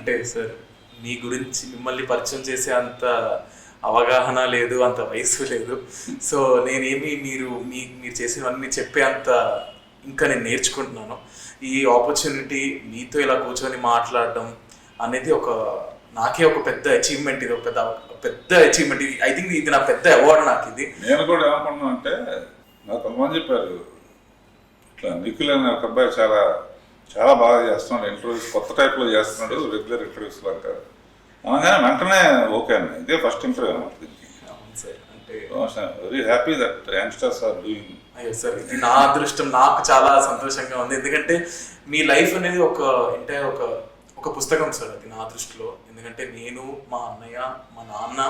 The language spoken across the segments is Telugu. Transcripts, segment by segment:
అంటే సార్ మీ గురించి మిమ్మల్ని పరిచయం చేసే అంత అవగాహన లేదు, అంత వయసు లేదు. సో నేనేమి మీరు చేసినవన్నీ చెప్పే అంత ఇంకా నేను నేర్చుకుంటున్నాను. ఈ ఆపర్చునిటీ మీతో ఇలా కూర్చొని మాట్లాడడం అనేది నాకే ఒక పెద్ద అచీవ్మెంట్. ఇది ఒక పెద్ద అచీవ్మెంట్. ఐ థింక్ ఇది నా పెద్ద అవార్డు నాకు. ఇది నేను కూడా ఏమనుకున్నాను అంటే, నాకు కొంతమంది చెప్పారు ఇట్లా నిఖిల్ అనే ఒక అబ్బాయి చాలా చాలా బాగా చేస్తున్నాడు, ఇంటర్వ్యూస్ కొత్త టైప్లో చేస్తున్నాడు, రెగ్యులర్ ఇంటర్వ్యూస్ లాగా అనగానే వెంటనే ఓకే అన్న. ఇదే ఫస్ట్ ఇంటర్వ్యూ అనమాట దీనికి. Very happy that youngsters are doing. అయ్యో సార్, ఇది నా అదృష్టం. నాకు చాలా సంతోషంగా ఉంది. ఎందుకంటే మీ లైఫ్ అనేది ఒక పుస్తకం సార్, అది నా దృష్టిలో. ఎందుకంటే నేను, మా అన్నయ్య, మా నాన్న,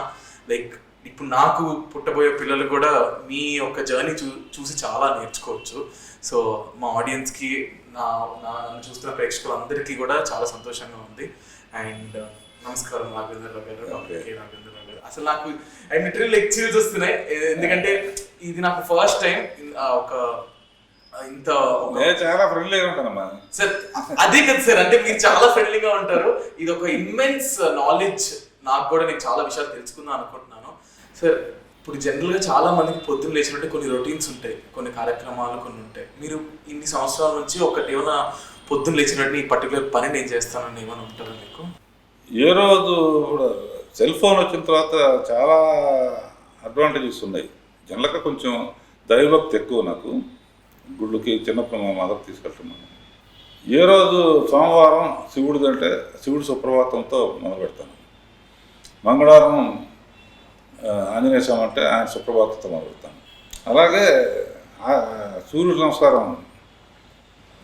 లైక్ ఇప్పుడు నాకు పుట్టబోయే పిల్లలు కూడా మీ యొక్క జర్నీ చూసి చాలా నేర్చుకోవచ్చు. సో మా ఆడియన్స్కి, నన్ను చూస్తున్న ప్రేక్షకులందరికీ కూడా చాలా సంతోషంగా ఉంది. అండ్ నమస్కారం రాఘవేంద్రరావు గారు, డాక్టర్ కే రాఘవేంద్రరావు గారు. అసలు నాకు లిటరల్లీ లెక్చర్స్ వస్తున్నాయి. ఎందుకంటే ఇది నాకు ఫస్ట్ టైం చాలా ఫ్రెండ్లీగా ఉంటానమ్మా సార్. అదే కదా సార్, అంటే మీరు చాలా ఫ్రెండ్లీగా ఉంటారు. ఇది ఒక ఇమ్మెన్స్ నాలెడ్జ్. నాకు కూడా నేను చాలా విషయాలు తెలుసుకుందాం అనుకుంటున్నాను సార్. ఇప్పుడు జనరల్గా చాలా మందికి పొద్దున్న లేచినట్టు కొన్ని రొటీన్స్ ఉంటాయి, కొన్ని కార్యక్రమాలు కొన్ని ఉంటాయి. మీరు ఇన్ని సంవత్సరాల నుంచి ఒకటి ఏమైనా పొద్దున్న లేచినట్టు ఈ పర్టికులర్ పని నేను చేస్తానని ఏమైనా ఉంటారా మీకు? ఏ రోజు కూడా సెల్ ఫోన్ వచ్చిన తర్వాత చాలా అడ్వాంటేజెస్ ఉన్నాయి. జనరల్గా కొంచెం దైవభక్తి ఎక్కువ నాకు. గుళ్ళకి చిన్నప్పుడు మా మదర్ తీసుకెళ్తున్నాను. ఏ రోజు సోమవారం శివుడిది అంటే శివుడి సుప్రభాతంతో మొదలు పెడతాను. మంగళవారం ఆంజనేయ స్వామి అంటే ఆయన సుప్రభాతంతో మొదలు పెడతాను. అలాగే సూర్యుడికి నమస్కారం,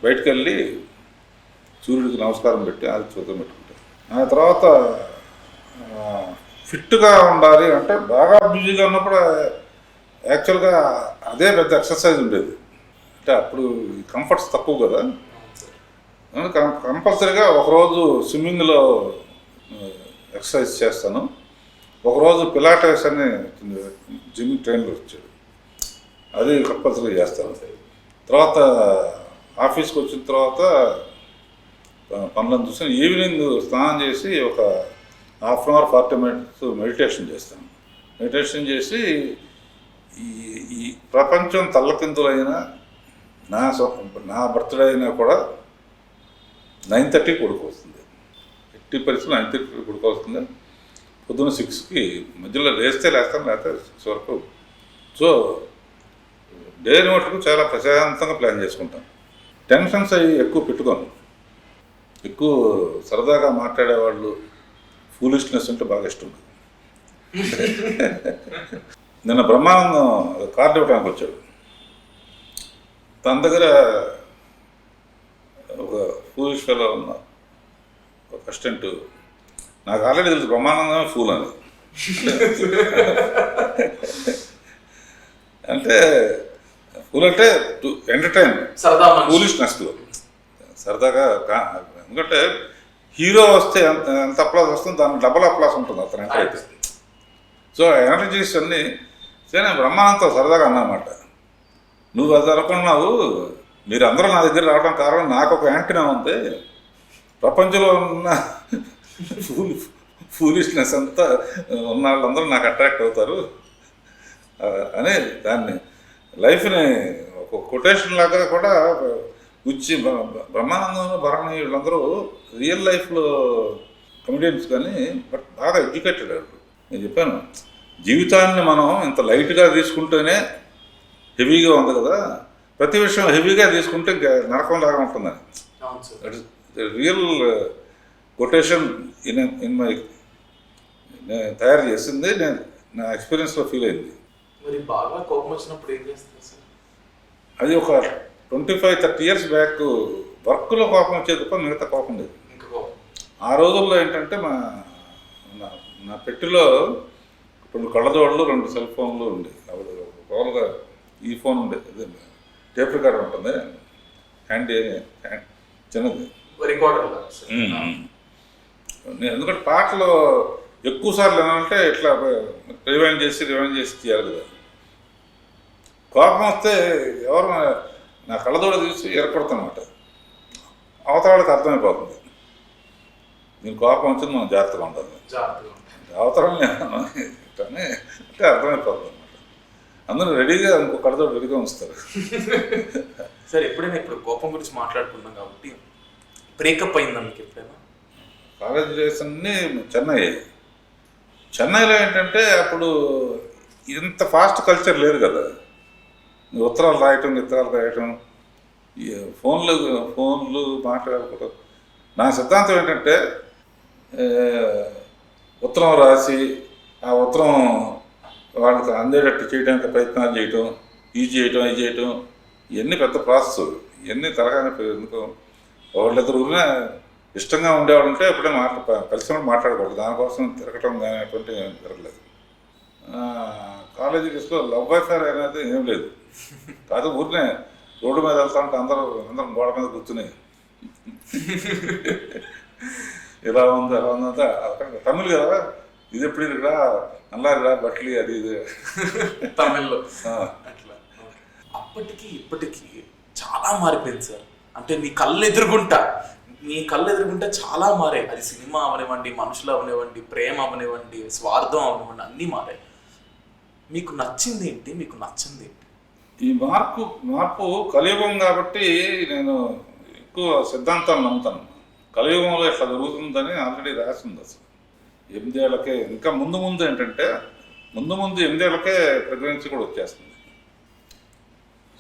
బయటకు వెళ్ళి సూర్యుడికి నమస్కారం పెట్టి అది చూద్దాం పెట్టుకుంటాను. ఆ తర్వాత ఫిట్గా ఉండాలి అంటే బాగా బిజీగా ఉన్నప్పుడు యాక్చువల్గా అదే పెద్ద ఎక్సర్సైజ్ ఉండేది. అంటే అప్పుడు కంఫర్ట్స్ తక్కువ కదా, కంపల్సరీగా ఒకరోజు స్విమ్మింగ్లో ఎక్సర్సైజ్ చేస్తాను, ఒకరోజు పిలాటెస్ అని జిమ్ ట్రైనర్ వచ్చాడు, అది కంపల్సరీగా చేస్తాను. తర్వాత ఆఫీస్కి వచ్చిన తర్వాత పనులను చూసి ఈవినింగ్ స్నానం చేసి ఒక half an hour 40 minutes meditation చేస్తాను. మెడిటేషన్ చేసి ఈ ప్రపంచం తల్లకిందులైనా నా బర్త్డే అయినా కూడా 9:30 పడుకోవస్తుంది. 80% 9:30 పడుకోవస్తుంది. పొద్దున్న 6కి మధ్యలో లేస్తాను, లేకపోతే 6 వరకు. సో డేని మటుకు చాలా ప్రశాంతంగా ప్లాన్ చేసుకుంటాను. టెన్షన్స్ అవి ఎక్కువ పెట్టుకోను. ఎక్కువ సరదాగా మాట్లాడేవాళ్ళు, ఫూలిష్నెస్ అంటే బాగా ఇష్టం. నిన్న బ్రహ్మానందం కార్డు ఇవ్వడానికి వచ్చాడు. తన దగ్గర ఒక ఫూలిష్ ఫెలో ఉన్న ఒక అసిస్టెంట్, నాకు ఆల్రెడీ తెలుసు బ్రహ్మానందమే ఫూల్ అని. అంటే ఫూల్ అంటే టు ఎంటర్టైన్, ఫూలిష్నెస్లో సరదాగా. ఎందుకంటే హీరో వస్తే ఎంత అప్లాస్ వస్తుంది, దానికి డబల్ అప్లాస్ ఉంటుంది అతను ఎంటర్ అయితే. సో ఎనర్జీస్ అన్నీ సరే బ్రహ్మానందంతో సరదాగా అన్నమాట. నువ్వు అది అనుకున్నావు, మీరందరూ నా దగ్గర రావడం కారణం నాకు ఒక యాంటీనా ఉంది, ప్రపంచంలో ఉన్న ఫూలిష్నెస్ అంతా ఉన్న వాళ్ళందరూ నాకు అట్రాక్ట్ అవుతారు అని దాన్ని లైఫ్ని ఒక కొటేషన్ లాగా కూడా గుచ్చి. బ్రహ్మానందం, భరణి వీళ్ళందరూ రియల్ లైఫ్లో కమెడియన్స్ కానీ బట్ బాగా ఎడ్యుకేటెడ్. నేను చెప్పాను, జీవితాన్ని మనం ఇంత లైట్గా తీసుకుంటేనే హెవీగా ఉంది కదా, ప్రతి విషయం హెవీగా తీసుకుంటే నరకం లాగా ఉంటుందని. రియల్ కొటేషన్ ఇన్ మై నేను తయారు చేసింది, నేను నా ఎక్స్పీరియన్స్లో ఫీల్ అయింది. మరి బాగా కోపం వచ్చినప్పుడు ఏం చేస్తారు సార్? అది ఒక 25-30 years బ్యాక్ వర్క్లో కోపం వచ్చేది తప్ప మిగతా కోపం లేదు. ఆ రోజుల్లో ఏంటంటే నా పెట్టిలో 2 కళ్ళజోళ్ళు, 2 సెల్ ఫోన్లు ఉండేవి. మామూలుగా ఈ ఫోన్ ఉండేది, టేప్ రికార్డర్ ఉంటుంది, హ్యాండ్ చిన్నది రికార్డర్. ఎందుకంటే పాటలు ఎక్కువసార్లు ఏమంటే ఇట్లా రివైండ్ చేసి చేయాలి కదా. కోపం వస్తే ఎవరు నా కళ్ళదోడ తీసి ఎరకొడతానమాట, అవతల వాళ్ళకి అర్థమైపోతుంది. దీని కోపం వచ్చింది మనం జాగ్రత్తగా ఉండాలి. జాగ్రత్తగా అవతరం అంటే అర్థమైపోతుంది అనమాట. అందరూ రెడీగా ఇంకో కడతో రెడీగా ఉంచుతారు. సార్ ఎప్పుడైనా ఇప్పుడు కోపం గురించి మాట్లాడుకున్నాం కాబట్టి బ్రేకప్ అయిందా మీకు ఎప్పుడైనా? కాలేజ్ డేస్ అన్నీ చెన్నైలో ఏంటంటే అప్పుడు ఇంత ఫాస్ట్ కల్చర్ లేదు కదా. ఉత్తరాలు రాయటం ఈ ఫోన్లు మాట్లాడుకోవడం. నా సిద్ధాంతం ఏంటంటే ఉత్తరం రాసి ఆ ఉత్తరం వాళ్ళకి అందేటట్టు చేయడానికి ప్రయత్నాలు చేయటం, ఇది చేయటం ఇవన్నీ పెద్ద ప్రాసెస్. ఇవన్నీ తరగానే ఎందుకు వాళ్ళిద్దరు ఊరినే ఇష్టంగా ఉండేవాళ్ళంటే ఎప్పుడైనా కలిసి మాట్లాడకూడదు. దానికోసం తిరగటం కానీ అటువంటి జరగలేదు. కాలేజీ డేస్లో లవ్ అఫేర్ అనేది ఏం లేదు. కాదు ఊరినే రోడ్డు మీద వెళ్తా ఉంటే అందరం గోడ మీద కూర్చుని ఇలా ఉంది అలా ఉందంతా అక్కడ తమిళ్ కదా, ఇది ఎప్పుడు ఇక్కడ నల్లారిరా బట్లి అది ఇది తమిళ్లో అట్లా. అప్పటికి ఇప్పటికి చాలా మారిపోయింది సార్. అంటే మీ కళ్ళు ఎదురుగుంటా చాలా మారాయి. అది సినిమా అవనివ్వండి, మనుషులు అవనివ్వండి, ప్రేమ అవనివ్వండి, స్వార్థం అవనివ్వండి, అన్నీ మారాయి. మీకు నచ్చింది ఏంటి, మీకు నచ్చింది ఏంటి? ఈ మార్పు కలియుగం కాబట్టి నేను ఎక్కువ సిద్ధాంతాలు నమ్ముతాను. కలియుగంలో ఇట్లా జరుగుతుందని ఆల్రెడీ రాసింది. అసలు 8 ఏళ్ళకే ఇంకా ముందు ఏంటంటే ముందు 8 ఏళ్ళకే ప్రెగ్నెన్సీ కూడా వచ్చేస్తుంది.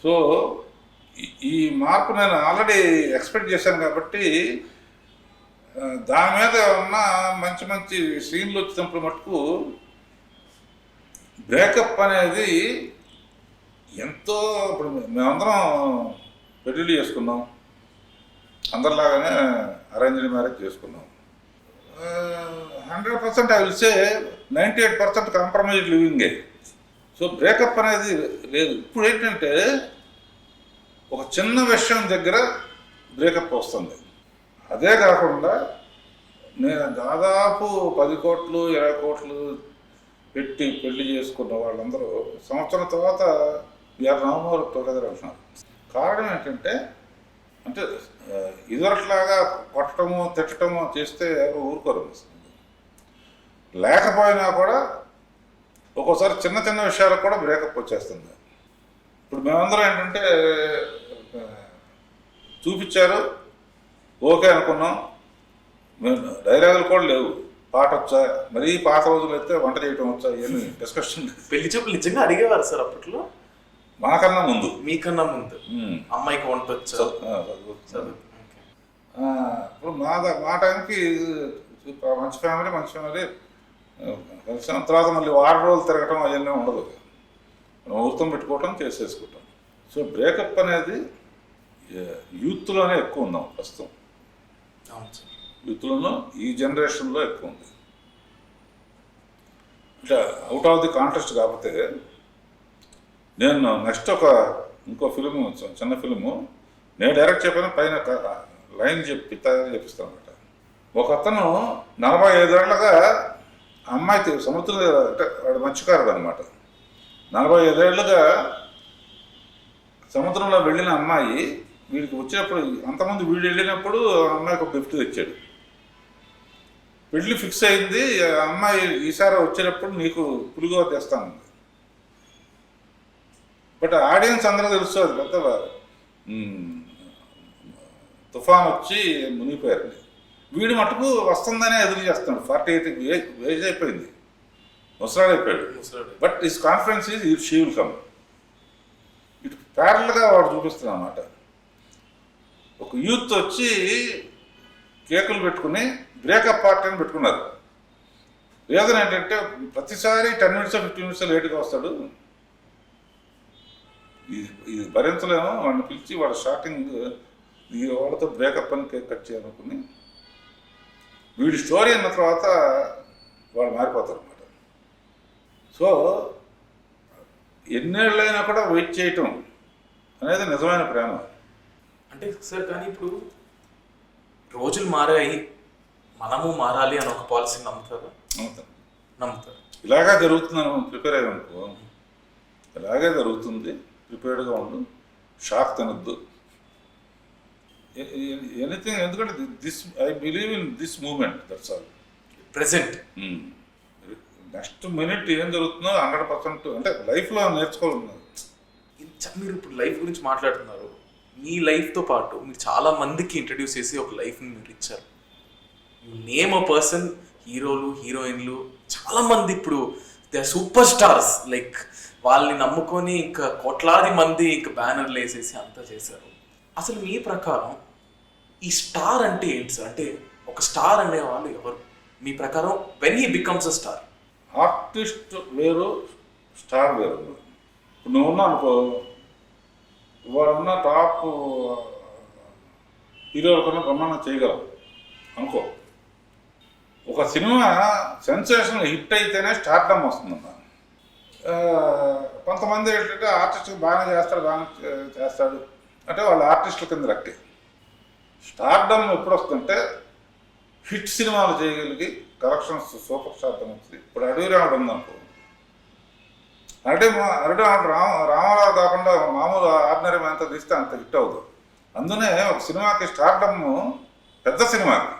సో ఈ మార్పు నేను ఆల్రెడీ ఎక్స్పెక్ట్ చేశాను కాబట్టి దాని మీద ఉన్న మంచి సీన్లు వచ్చినప్పుడు మటుకు బ్రేకప్ అనేది ఎంతో. ఇప్పుడు మేమందరం పెళ్ళిళ్ళు చేసుకున్నాం, అందరిలాగానే అరేంజ్డ్ మ్యారేజ్ చేసుకున్నాం. 100% ఐ విల్ సే 98% కాంప్రమైజ్ లివింగే. సో బ్రేకప్ అనేది లేదు. ఇప్పుడు ఏంటంటే ఒక చిన్న విషయం దగ్గర బ్రేకప్ వస్తుంది. అదే కాకుండా నేను దాదాపు 10 కోట్లు 20 కోట్లు పెట్టి పెళ్లి చేసుకున్న వాళ్ళందరూ సంవత్సరం తర్వాత వీఆర్ నో మోర్ టుగెదర్ అంటున్నారు. కారణం ఏంటంటే అంటే ఇదివరట్లాగా కొట్టడము తిట్టడము చేస్తే ఎవరు ఊరుకోరు. లేకపోయినా కూడా ఒక్కోసారి చిన్న విషయాలకు కూడా బ్రేకప్ వచ్చేస్తుంది. ఇప్పుడు మేమందరం ఏంటంటే చూపించారు, ఓకే అనుకున్నాం, మేము డైలాగులు కూడా లేవు, పాట వచ్చా, మరీ పాత రోజులు అయితే వంట చేయటం వచ్చా, ఇవన్నీ డిస్కషన్. పెళ్లి చూపులు నిజంగా అడిగేవారు సార్ అప్పట్లో? మాకన్నా ముందు, మీకన్నా ముందు అమ్మాయికి వంట వచ్చా? ఇప్పుడు మా టైంకి మంచి ఫ్యామిలీ కలిసిన తర్వాత మళ్ళీ 6 రోజులు తిరగటం అవన్నీ ఉండదు. ముహూర్తం పెట్టుకోవటం చేసేసుకుంటాం. సో బ్రేకప్ అనేది యూత్లోనే ఎక్కువ ఉన్నాం ప్రస్తుతం. యూత్లోనూ ఈ జనరేషన్లో ఎక్కువ ఉంది. అంటే అవుట్ ఆఫ్ ది కాంటెస్ట్ కాకపోతే నేను నెక్స్ట్ ఇంకో ఫిలిము, చిన్న ఫిలిము నేను డైరెక్ట్ చెప్పిన పైన లైన్ చెప్పిస్తాను అనమాట. ఒక అతను 45 ఏళ్ళగా అమ్మాయి సముద్రం, అంటే వాడు మత్స్యకారుడు అనమాట. 45 ఏళ్ళుగా సముద్రంలో వెళ్ళిన అమ్మాయి వీడికి వచ్చినప్పుడు, అంతమంది వీడు వెళ్ళినప్పుడు అమ్మాయికి ఒక గిఫ్ట్ తెచ్చాడు. పెళ్ళి ఫిక్స్ అయింది. అమ్మాయి ఈసారి వచ్చేటప్పుడు నీకు పులిగోర తెస్తాను. బట్ ఆడియన్స్ అందరూ తెలుస్తుంది పెద్ద తుఫాన్ వచ్చి మునిగిపోయారు. వీడు మటుకు వస్తుందనే ఎదురు చేస్తున్నాడు. 48 ఏజ్ అయిపోయింది, ముసలాడైపోయాడు. But his confidence is she will come. ఇటు ప్యారల్గా వాడు చూపిస్తున్నాడు అన్నమాట. ఒక యూత్ వచ్చి కేకులు పెట్టుకుని బ్రేకప్ పార్టీ అని పెట్టుకున్నారు. రీజన్ ఏంటంటే ప్రతిసారి 10 minutes 15 minutes లేట్గా వస్తాడు, ఇది భరించలేమో, వాడిని పిలిచి వాడు స్టార్టింగ్ వాళ్ళతో బ్రేకప్ అని కేక్ కట్ చేయాలనుకుని వీడి స్టోరీ అన్న తర్వాత వాళ్ళు మారిపోతారు అన్నమాట. సో ఎన్నేళ్ళైనా కూడా వెయిట్ చేయటం అనేది నిజమైన ప్రేమ. అంటే సార్ కానీ ఇప్పుడు రోజులు మారాయి, మనము మారాలి అని ఒక పాలసీ నమ్ముతారు? నమ్ముతారు. ఇలాగే జరుగుతుందని మనం ప్రిపేర్ అయ్యామనుకో, ఇలాగే జరుగుతుంది, ప్రిపేర్డ్గా ఉండు, షాక్ తినద్దు. ఎనీథింగ్, ఎందుకంటే this I believe in this moment, that's all. Present. Next minute ఏం జరుగుతుందో 100% అంటే లైఫ్లో నేర్చుకోవాలి. మీరు ఇప్పుడు లైఫ్ గురించి మాట్లాడుతున్నారు. మీ లైఫ్తో పాటు మీరు చాలా మందికి ఇంట్రడ్యూస్ చేసి ఒక లైఫ్ని మీరు ఇచ్చారు. యు నేమ్ అ పర్సన్, హీరోలు హీరోయిన్లు చాలా మంది ఇప్పుడు they are superstars. Like వాళ్ళని నమ్ముకొని ఇంకా కోట్లాది మంది ఇంకా బ్యానర్లు వేసేసి అంతా చేశారు. అసలు మీ ప్రకారం ఈ స్టార్ అంటే ఏంటి సార్? అంటే ఒక స్టార్ అనే వాళ్ళు ఎవరు మీ ప్రకారం? When he becomes a star. Artist వేరు, స్టార్ వేరు. ఇప్పుడు నువ్వు ఉన్నా అనుకో, వాడున్న టాప్ హీరోల కన్నా బ్రహ్మాండం చేయగలవు అనుకో. ఒక సినిమా సెన్సేషన్ హిట్ అయితేనే స్టార్డమ్ వస్తుందన్న. కొంతమంది ఏంటంటే ఆర్టిస్ట్ బాగానే చేస్తాడు అంటే వాళ్ళు ఆర్టిస్టుల కింద లెక్కే. స్టార్డమ్ ఎప్పుడు వస్తుందంటే హిట్ సినిమాలు చేయగలిగి కలెక్షన్స్ సూపర్ స్టార్డమ్ వస్తుంది. ఇప్పుడు అడవిరాముడు ఉందనుకో, అరటిరాముడు రామారావు కాకుండా మామూలు ఆర్డినరీ మ్యాన్తో తీస్తే అంత హిట్ అవుతుంది. అందునే ఒక సినిమాకి స్టార్డమ్ పెద్ద సినిమాకి,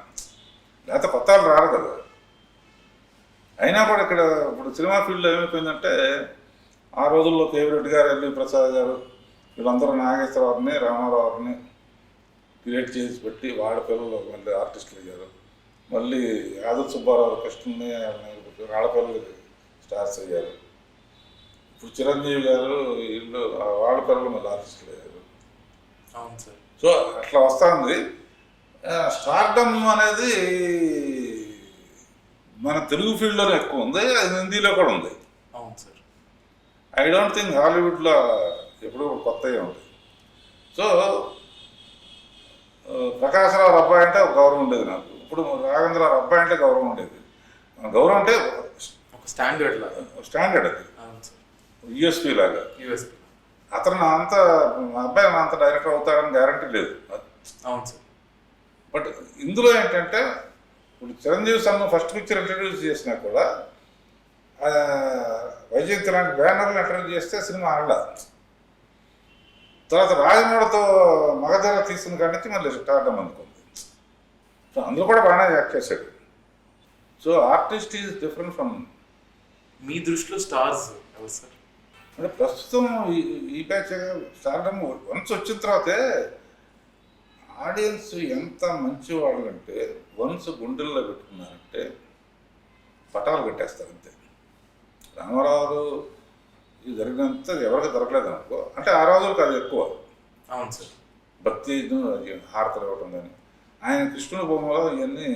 లేకపోతే కొత్త వాళ్ళు రారు కదా. అయినా కూడా ఇక్కడ ఇప్పుడు సినిమా ఫీల్డ్లో ఏమైపోయిందంటే, ఆ రోజుల్లో కేవీ గారు, ఎల్వి ప్రసాద్ గారు వీళ్ళందరూ నాగేశ్వరరావుని రామారావుని క్రియేట్ చేసి పెట్టి వాళ్ళ పిల్లలు మళ్ళీ ఆర్టిస్టులు అయ్యారు. మళ్ళీ యాదవ్ సుబ్బారావు, కృష్ణని వాళ్ళ పిల్లలు స్టార్స్ అయ్యారు. ఇప్పుడు చిరంజీవి గారు వీళ్ళు వాళ్ళ పిల్లలు మళ్ళీ ఆర్టిస్టులు అయ్యారు. అవును సార్. సో అట్లా వస్తుంది. స్టార్డమ్ అనేది మన తెలుగు ఫీల్డ్లోనే ఎక్కువ ఉంది, అది హిందీలో కూడా ఉంది. అవును సార్. ఐ డోంట్ థింక్ హాలీవుడ్లో ఎప్పుడు కొత్తగా ఉంది. సో ప్రకాశ్రావు అబ్బాయి అంటే ఒక గౌరవం ఉండేది నాకు. ఇప్పుడు రాఘవేంద్రరావు అబ్బాయి అంటే గౌరవం ఉండేది. గౌరవం అంటే ఒక స్టాండర్డ్ అది యూఎస్పీ లాగా. అతను అంత అబ్బాయి అంత డైరెక్టర్ అవుతాడని గ్యారంటీ లేదు. అవును సార్. బట్ ఇందులో ఏంటంటే ఇప్పుడు చిరంజీవి సన్ను ఫస్ట్ పిక్చర్ ఇంట్రడ్యూస్ చేసినా కూడా వైజయంతి లాంటి బ్యానర్లు ఇంట్రడ్యూస్ చేస్తే సినిమా ఆడలా. తర్వాత రాజమౌళితో మగధర తీసుకున్న కాడి నుంచి మళ్ళీ స్టార్డమ్ అనుకుంది. సో అందులో కూడా బాగానే యాక్ట్ చేశాడు. So artist is different from. మీ దృష్టిలో స్టార్స్ ఎవరు సార్? అంటే ప్రస్తుతం ఈ బ్యాచ్ స్టార్డమ్ వన్స్ వచ్చిన తర్వాతే ఆడియన్స్ ఎంత మంచి వాళ్ళు అంటే, వన్స్ గుండెల్లో పెట్టుకున్నారంటే పటాలు పెట్టేస్తారు అంతే. రామారావు ఇది జరిగినంత ఎవరికి దొరకలేదు అనుకో, అంటే ఆ రోజులకు అది ఎక్కువ. అవును సార్. భక్తి హారతలు ఇవ్వటం కానీ, ఆయన కృష్ణుని బొమ్మలో ఇవన్నీ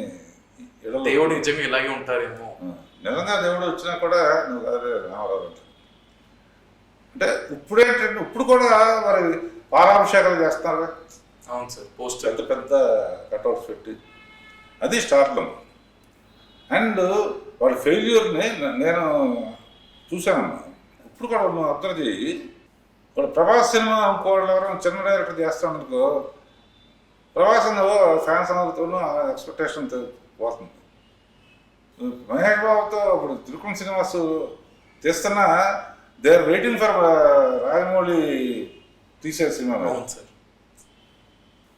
దేవుడు నిజంగా ఇలాగే ఉంటారేమో. నిజంగా దేవుడు వచ్చినా కూడా నువ్వు అదే రామారావు అంటే ఇప్పుడేంటంటే ఇప్పుడు కూడా మరి పాలాభిషేకాలు చేస్తున్నారు. అవును సార్. పోస్టర్ పెద్ద పెద్ద కట్అవుట్స్ పెట్టి, అది స్టార్ట్లో. అండ్ వాళ్ళ ఫెయిల్యూర్ని నేను చూశానమ్మా. ఇప్పుడు కూడా నువ్వు అబ్జర్వ్ చేయి, ఇప్పుడు ప్రభాస్ సినిమా ఇంకోళ్ళు ఎవరైనా చిన్న డైరెక్టర్ చేస్తామనుకో, ప్రభాస్ ఫ్యాన్స్ అందరితోనూ ఎక్స్పెక్టేషన్ పోతుంది. మహేష్ బాబుతో ఇప్పుడు త్రికోణ శ్రీనివాస్ తీస్తున్నా they are waiting for Rajamouli తీసే సినిమా. అవును సార్.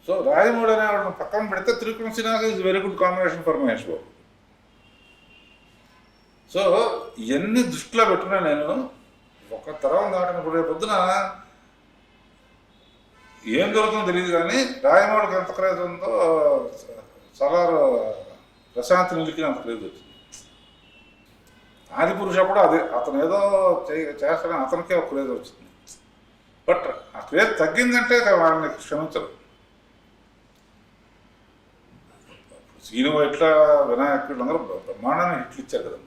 సో రాజమౌళి అనేవాడు పక్కన పెడితే త్రికోణ Srinivas is very good combination for Mahesh Babu. So ఇవన్నీ దృష్టిలో పెట్టుకున్నా నేను. ఒక తరం దాటినప్పుడు రేపు పొద్దున ఏం దొరుకుతుందో తెలియదు కానీ రాజమౌళికి ఎంత క్రేజ్ ఉందో సలార్ ప్రశాంత్ నీళ్ళకి అంత క్రేజ్ వచ్చింది. ఆది పురుష కూడా అదే, అతను ఏదో చేస్తాడని అతనికే ఒక క్రేజ్ వచ్చింది. బట్ ఆ క్రేజ్ తగ్గిందంటే వాళ్ళని క్షమించరు. సీను ఇట్లా వినాయకుడు అందరూ బ్రహ్మాండాన్ని హిట్లు ఇచ్చారు కదమ్మా.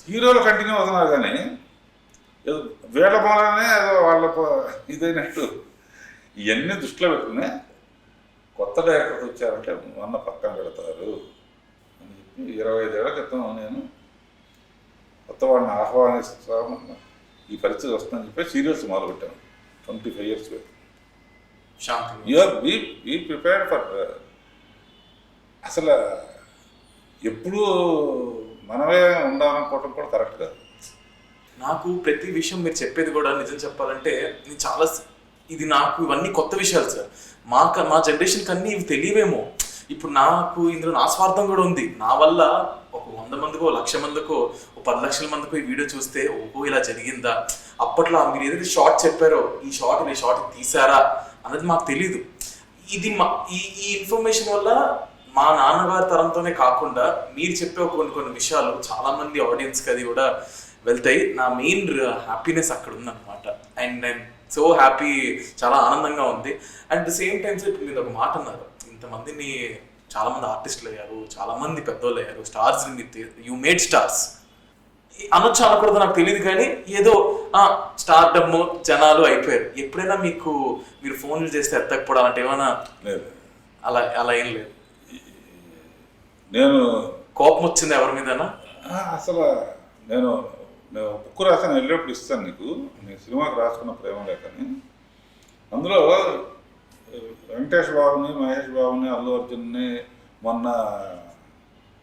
హీరోలు కంటిన్యూ అవుతున్నారు కానీ ఏదో వీళ్ళ మూలనే ఏదో వాళ్ళ ఇదైనట్టు ఇవన్నీ దృష్టిలో పెట్టుకునే కొత్త డైరెక్టర్స్ వచ్చారంటే మొన్న పక్కన పెడతారు అని చెప్పి 25 ఏళ్ల క్రితం నేను కొత్త వాడిని ఆహ్వానిస్తాము, ఈ పరిస్థితి వస్తుందని చెప్పి సీరియల్స్ మొదలుపెట్టాను 25 years back. You're be prepared for. అసలు ఎప్పుడూ మనమే ఉండాలనుకోవటం కూడా కరెక్ట్ కాదు. నాకు ప్రతి విషయం మీరు చెప్పేది కూడా నిజం చెప్పాలంటే నేను చాలా ఇది నాకు ఇవన్నీ కొత్త విషయాలు సార్. మా జనరేషన్కి అన్నీ ఇవి తెలియవేమో. ఇప్పుడు నాకు ఇందులో నా స్వార్థం కూడా ఉంది. నా వల్ల ఒక 100 మందికో 1,00,000 మందికో 10 లక్షల మందికో ఈ వీడియో చూస్తే ఓహో ఇలా జరిగిందా, అప్పట్లో మీరు ఏదైతే షార్ట్ చెప్పారో ఈ షార్ట్ తీసారా అన్నది మాకు తెలీదు. ఇది ఈ ఇన్ఫర్మేషన్ వల్ల మా నాన్నగారి తరంతోనే కాకుండా మీరు చెప్పే కొన్ని విషయాలు చాలా మంది ఆడియన్స్కి అది కూడా వెళ్తాయి. నా మెయిన్ హ్యాపీనెస్ అక్కడ ఉందన్నమాట. అండ్ ఐఎమ్ సో హ్యాపీ, చాలా ఆనందంగా ఉంది. అట్ ద సేమ్ టైమ్స్ ఇప్పుడు మీరు ఒక మాట అన్నారు, ఇంతమందిని చాలా మంది ఆర్టిస్టులు అయ్యారు, చాలా మంది పెద్దోళ్ళు అయ్యారు, స్టార్స్ యూ మేడ్ స్టార్స్ అనొచ్చు అనకూడదు నాకు తెలియదు, కానీ ఏదో స్టార్డమ్ జనాలు అయిపోయారు. ఎప్పుడైనా మీరు ఫోన్లు చేస్తే ఎత్తకపోవడం అలాంటి ఏమైనా లేదు? అలా ఏం లేదు. నేను కోపం వచ్చింది ఎవరి మీదనా? అసలు నేను బుక్ రాసాను, వెళ్ళేప్పుడు ఇస్తాను నీకు. నేను సినిమాకి రాసుకున్న ప్రేమ లేఖని, అందులో వెంకటేష్ బాబుని, మహేష్ బాబుని, అల్లు అర్జున్ని, మొన్న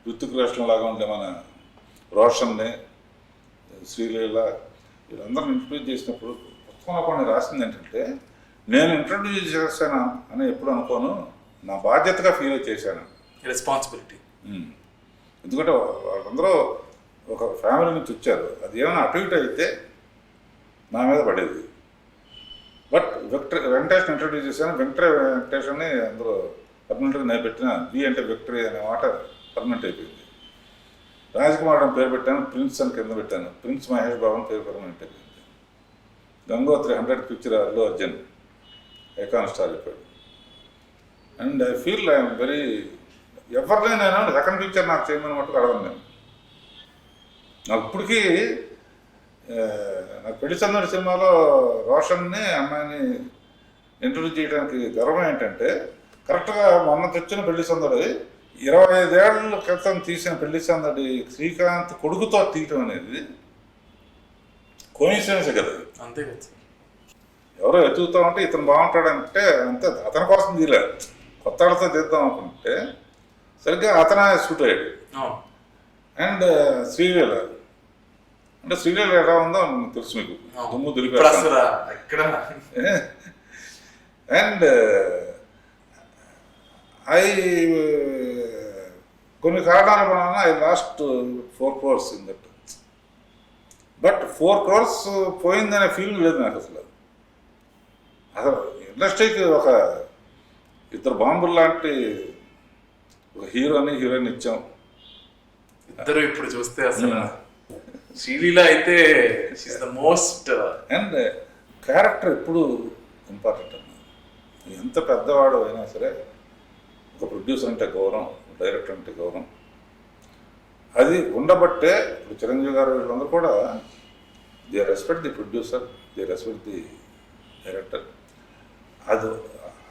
ఋతిక్ రోషన్ లాగా ఉండే మన రోషన్ని, శ్రీలీల, వీళ్ళందరిని ఇంట్రడ్యూస్ చేసినప్పుడు పుస్తకంలో కొన్ని రాసింది ఏంటంటే, నేను ఇంట్రడ్యూస్ చేశాను అని ఎప్పుడు అనుకోను, నా బాధ్యతగా ఫీల్ చేశాను, రెస్పాన్సిబిలిటీ. ఎందుకంటే వాళ్ళందరూ ఒక ఫ్యామిలీ నుంచి వచ్చారు. అది ఏమైనా అటు ఇటు అయితే నా మీద పడేది. బట్ వెంకటేష్ ఇంట్రడ్యూస్ చేశాను. వెంకటేష్ అని అందరూ పర్మనెంట్గా నేను పెట్టిన వి అంటే విక్టరీ అనే మాట పర్మనెంట్ అయిపోయింది. రాజకుమార్ అని పేరు పెట్టాను, ప్రిన్స్ అని కింద పెట్టాను. ప్రిన్స్ మహేష్ బాబు అని పేరు పర్మనెంట్ అయిపోయింది. Gangotri 100 picture Allu Arjun icon star అయిపోయాడు. And I feel I'm very, ఎవరిని నేను సెకండ్ పిక్చర్ నాకు చేయమని మటుకు అడగను. నేను నాకు ఇప్పటికీ నాకు పెళ్లి సందడి సినిమాలో రోషన్ని అమ్మాయిని ఇంట్రడ్యూస్ చేయడానికి గర్వం ఏంటంటే, కరెక్ట్గా మొన్న తెచ్చిన పెళ్లి సందడి 25 ఏళ్ల క్రితం తీసిన పెళ్లి సందడి శ్రీకాంత్ కొడుకుతో తీయటం అనేది కోయిన్సిడెన్స్ కదా. అంతే కదా. ఎవరో ఎదుగుతా ఉంటే ఇతను బాగుంటాడంటే అంతే, అతని కోసం తీయలేదు, కొత్త వాళ్ళతో తీద్దాం అనుకుంటే సరిగ్గా అతనే షూట్ అయ్యాడు. అండ్ శ్రీలీల అంటే శ్రీలీల ఎలా ఉందో తెలుసు మీకు, దుమ్ము దులిపాడు. అండ్ కొన్ని కారణాల వలన I lost 4 crores in that. But 4 crores పోయిందనే ఫీలింగ్ లేదు నాకు అసలు. ఇండస్ట్రీకి ఒక ఇద్దరు బాంబులు లాంటి ఒక హీరోని హీరోయిన్ ఇచ్చాం. ఇద్దరు ఇప్పుడు చూస్తే అసలు శ్రీలీల అయితే ద మోస్ట్. అండ్ క్యారెక్టర్ ఎప్పుడు ఇంపార్టెంట్ అన్న. ఎంత పెద్దవాడు అయినా సరే ఒక ప్రొడ్యూసర్ అంటే గౌరవం, డైరెక్టర్ అంటే గౌరవం, అది ఉండబట్టే ఇప్పుడు చిరంజీవి గారు వీళ్ళందరూ కూడా they respect the producer, they respect the director.